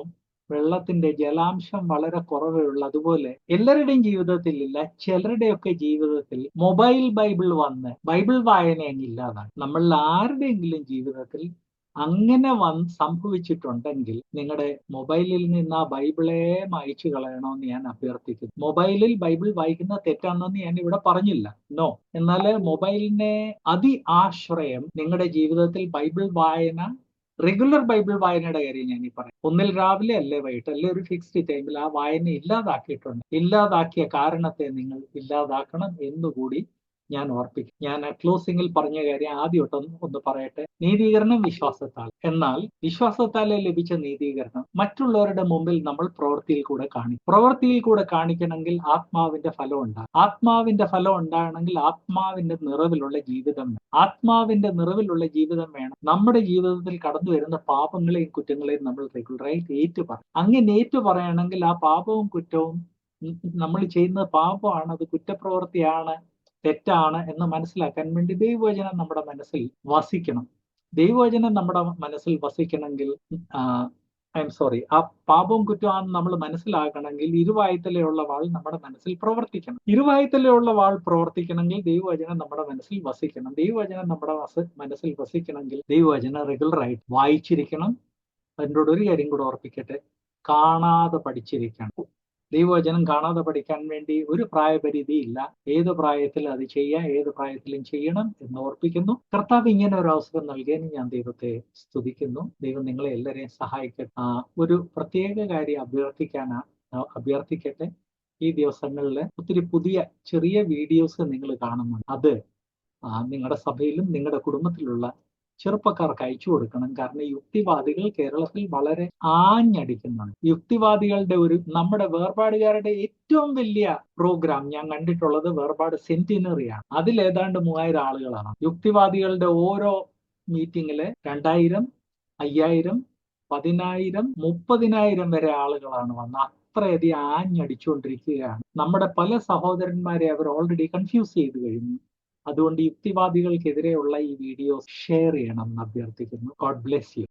വെള്ളത്തിന്റെ ജലാംശം വളരെ കുറവേ ഉള്ളൂ. അതുപോലെ എല്ലാവരുടെയും ജീവിതത്തിൽ ഇല്ല, ചിലരുടെയൊക്കെ ജീവിതത്തിൽ ബൈബിൾ വന്ന് ബൈബിൾ വായന അങ്ങില്ലാതാണ്. നമ്മളിൽ ആരുടെയെങ്കിലും ജീവിതത്തിൽ അങ്ങനെ സംഭവിച്ചിട്ടുണ്ടെങ്കിൽ നിങ്ങളുടെ മൊബൈലിൽ നിന്ന് ആ ബൈബിളെ മായ്ച്ചു കളയണമെന്ന് ഞാൻ അഭ്യർത്ഥിക്കുന്നു. മൊബൈലിൽ ബൈബിൾ വായിക്കുന്ന തെറ്റാണെന്ന് ഞാൻ ഇവിടെ പറഞ്ഞില്ല, നോ. എന്നാൽ മൊബൈലിനെ ആശ്രയം നിങ്ങളുടെ ജീവിതത്തിൽ ബൈബിൾ വായന, റെഗുലർ ബൈബിൾ വായനയുടെ കാര്യം ഞാൻ ഈ പറയാം. ഒന്നിൽ രാവിലെ അല്ലേ വൈകിട്ട് അല്ലെ ഒരു ഫിക്സ്ഡ് ടൈമിൽ ആ വായന ഇല്ലാതാക്കിയിട്ടുണ്ട്. ഇല്ലാതാക്കിയ കാരണത്തെ നിങ്ങൾ ഇല്ലാതാക്കണം എന്നുകൂടി ഞാൻ ഓർപ്പിക്കും. ഞാൻ ക്ലോസിംഗിൽ പറഞ്ഞ കാര്യം ആദ്യം ഒന്ന് പറയട്ടെ. നീതീകരണം വിശ്വാസത്താൽ. എന്നാൽ വിശ്വാസത്താലെ ലഭിച്ച നീതീകരണം മറ്റുള്ളവരുടെ മുമ്പിൽ നമ്മൾ പ്രവൃത്തിയിൽ കൂടെ കാണിക്കും. പ്രവൃത്തിയിൽ കൂടെ കാണിക്കണമെങ്കിൽ ആത്മാവിന്റെ ഫലം ഉണ്ടാകും. ആത്മാവിന്റെ ഫലം ഉണ്ടാകണമെങ്കിൽ ആത്മാവിന്റെ നിറവിലുള്ള ജീവിതം വേണം. ആത്മാവിന്റെ നിറവിലുള്ള ജീവിതം വേണം. നമ്മുടെ ജീവിതത്തിൽ കടന്നു വരുന്ന പാപങ്ങളെയും കുറ്റങ്ങളെയും നമ്മൾ റെഗുലറായിട്ട് ഏറ്റുപറയും. അങ്ങനെ ഏറ്റുപറയണമെങ്കിൽ ആ പാപവും കുറ്റവും നമ്മൾ ചെയ്യുന്ന പാപമാണ്, അത് കുറ്റപ്രവൃത്തിയാണ്, തെറ്റാണ് എന്ന് മനസ്സിലാക്കാൻ വേണ്ടി ദൈവവചനം നമ്മുടെ മനസ്സിൽ വസിക്കണം. ദൈവവചനം നമ്മുടെ മനസ്സിൽ വസിക്കണമെങ്കിൽ ആ പാപവും കുറ്റമാണെന്ന് നമ്മൾ മനസ്സിലാക്കണമെങ്കിൽ ഇരുവായുത്തലയുള്ള വാൾ നമ്മുടെ മനസ്സിൽ പ്രവർത്തിക്കണം. ഇരുവായുത്തലയുള്ള വാൾ പ്രവർത്തിക്കണമെങ്കിൽ ദൈവവചനം നമ്മുടെ മനസ്സിൽ വസിക്കണം. ദൈവവചനം നമ്മുടെ മനസ്സിൽ വസിക്കണമെങ്കിൽ ദൈവവചനം റെഗുലറായിട്ട് വായിച്ചിരിക്കണം. അതിനോട് ഒരു കാര്യം കൂടെ ഓർപ്പിക്കട്ടെ, കാണാതെ പഠിച്ചിരിക്കണം. ദൈവവചനം കാണാതെ പഠിക്കാൻ വേണ്ടി ഒരു പ്രായപരിധി ഇല്ല. ഏത് പ്രായത്തിൽ അത് ചെയ്യാം, ഏത് പ്രായത്തിലും ചെയ്യണം എന്ന് ഓർപ്പിക്കുന്നു. കർത്താവ് ഇങ്ങനെ ഒരു അവസരം നൽകിയതിന് ഞാൻ ദൈവത്തെ സ്തുതിക്കുന്നു. ദൈവം നിങ്ങളെ എല്ലാവരെയും സഹായിക്കട്ടെ. ഒരു പ്രത്യേക കാര്യം അഭ്യർത്ഥിക്കട്ടെ. ഈ ദിവസങ്ങളിൽ ഒത്തിരി പുതിയ ചെറിയ വീഡിയോസ് നിങ്ങൾ കാണുന്നുണ്ട്. അത് നിങ്ങളുടെ സഭയിലും നിങ്ങളുടെ കുടുംബത്തിലുള്ള ചെറുപ്പക്കാർക്ക് അയച്ചു കൊടുക്കണം. കാരണം യുക്തിവാദികൾ കേരളത്തിൽ വളരെ ആഞ്ഞടിക്കുന്നുണ്ട്. യുക്തിവാദികളുടെ നമ്മുടെ വേർപാടുകാരുടെ ഏറ്റവും വലിയ പ്രോഗ്രാം ഞാൻ കണ്ടിട്ടുള്ളത് വേർപാട് സെന്റിനറിയാണ്. അതിൽ ഏതാണ്ട് 3000 ആളുകളാണ്. യുക്തിവാദികളുടെ ഓരോ മീറ്റിങ്ങില് 2000, 5000, 10000, 30,000 വരെ ആളുകളാണ് വന്ന് അത്രയധികം ആഞ്ഞടിച്ചുകൊണ്ടിരിക്കുകയാണ്. നമ്മുടെ പല സഹോദരന്മാരെ അവർ ഓൾറെഡി കൺഫ്യൂസ് ചെയ്ത് കഴിഞ്ഞു. അതുകൊണ്ട് യുക്തിവാദികൾക്കെതിരെയുള്ള ഈ വീഡിയോ ഷെയർ ചെയ്യണം എന്ന് അഭ്യർത്ഥിക്കുന്നു. God bless you.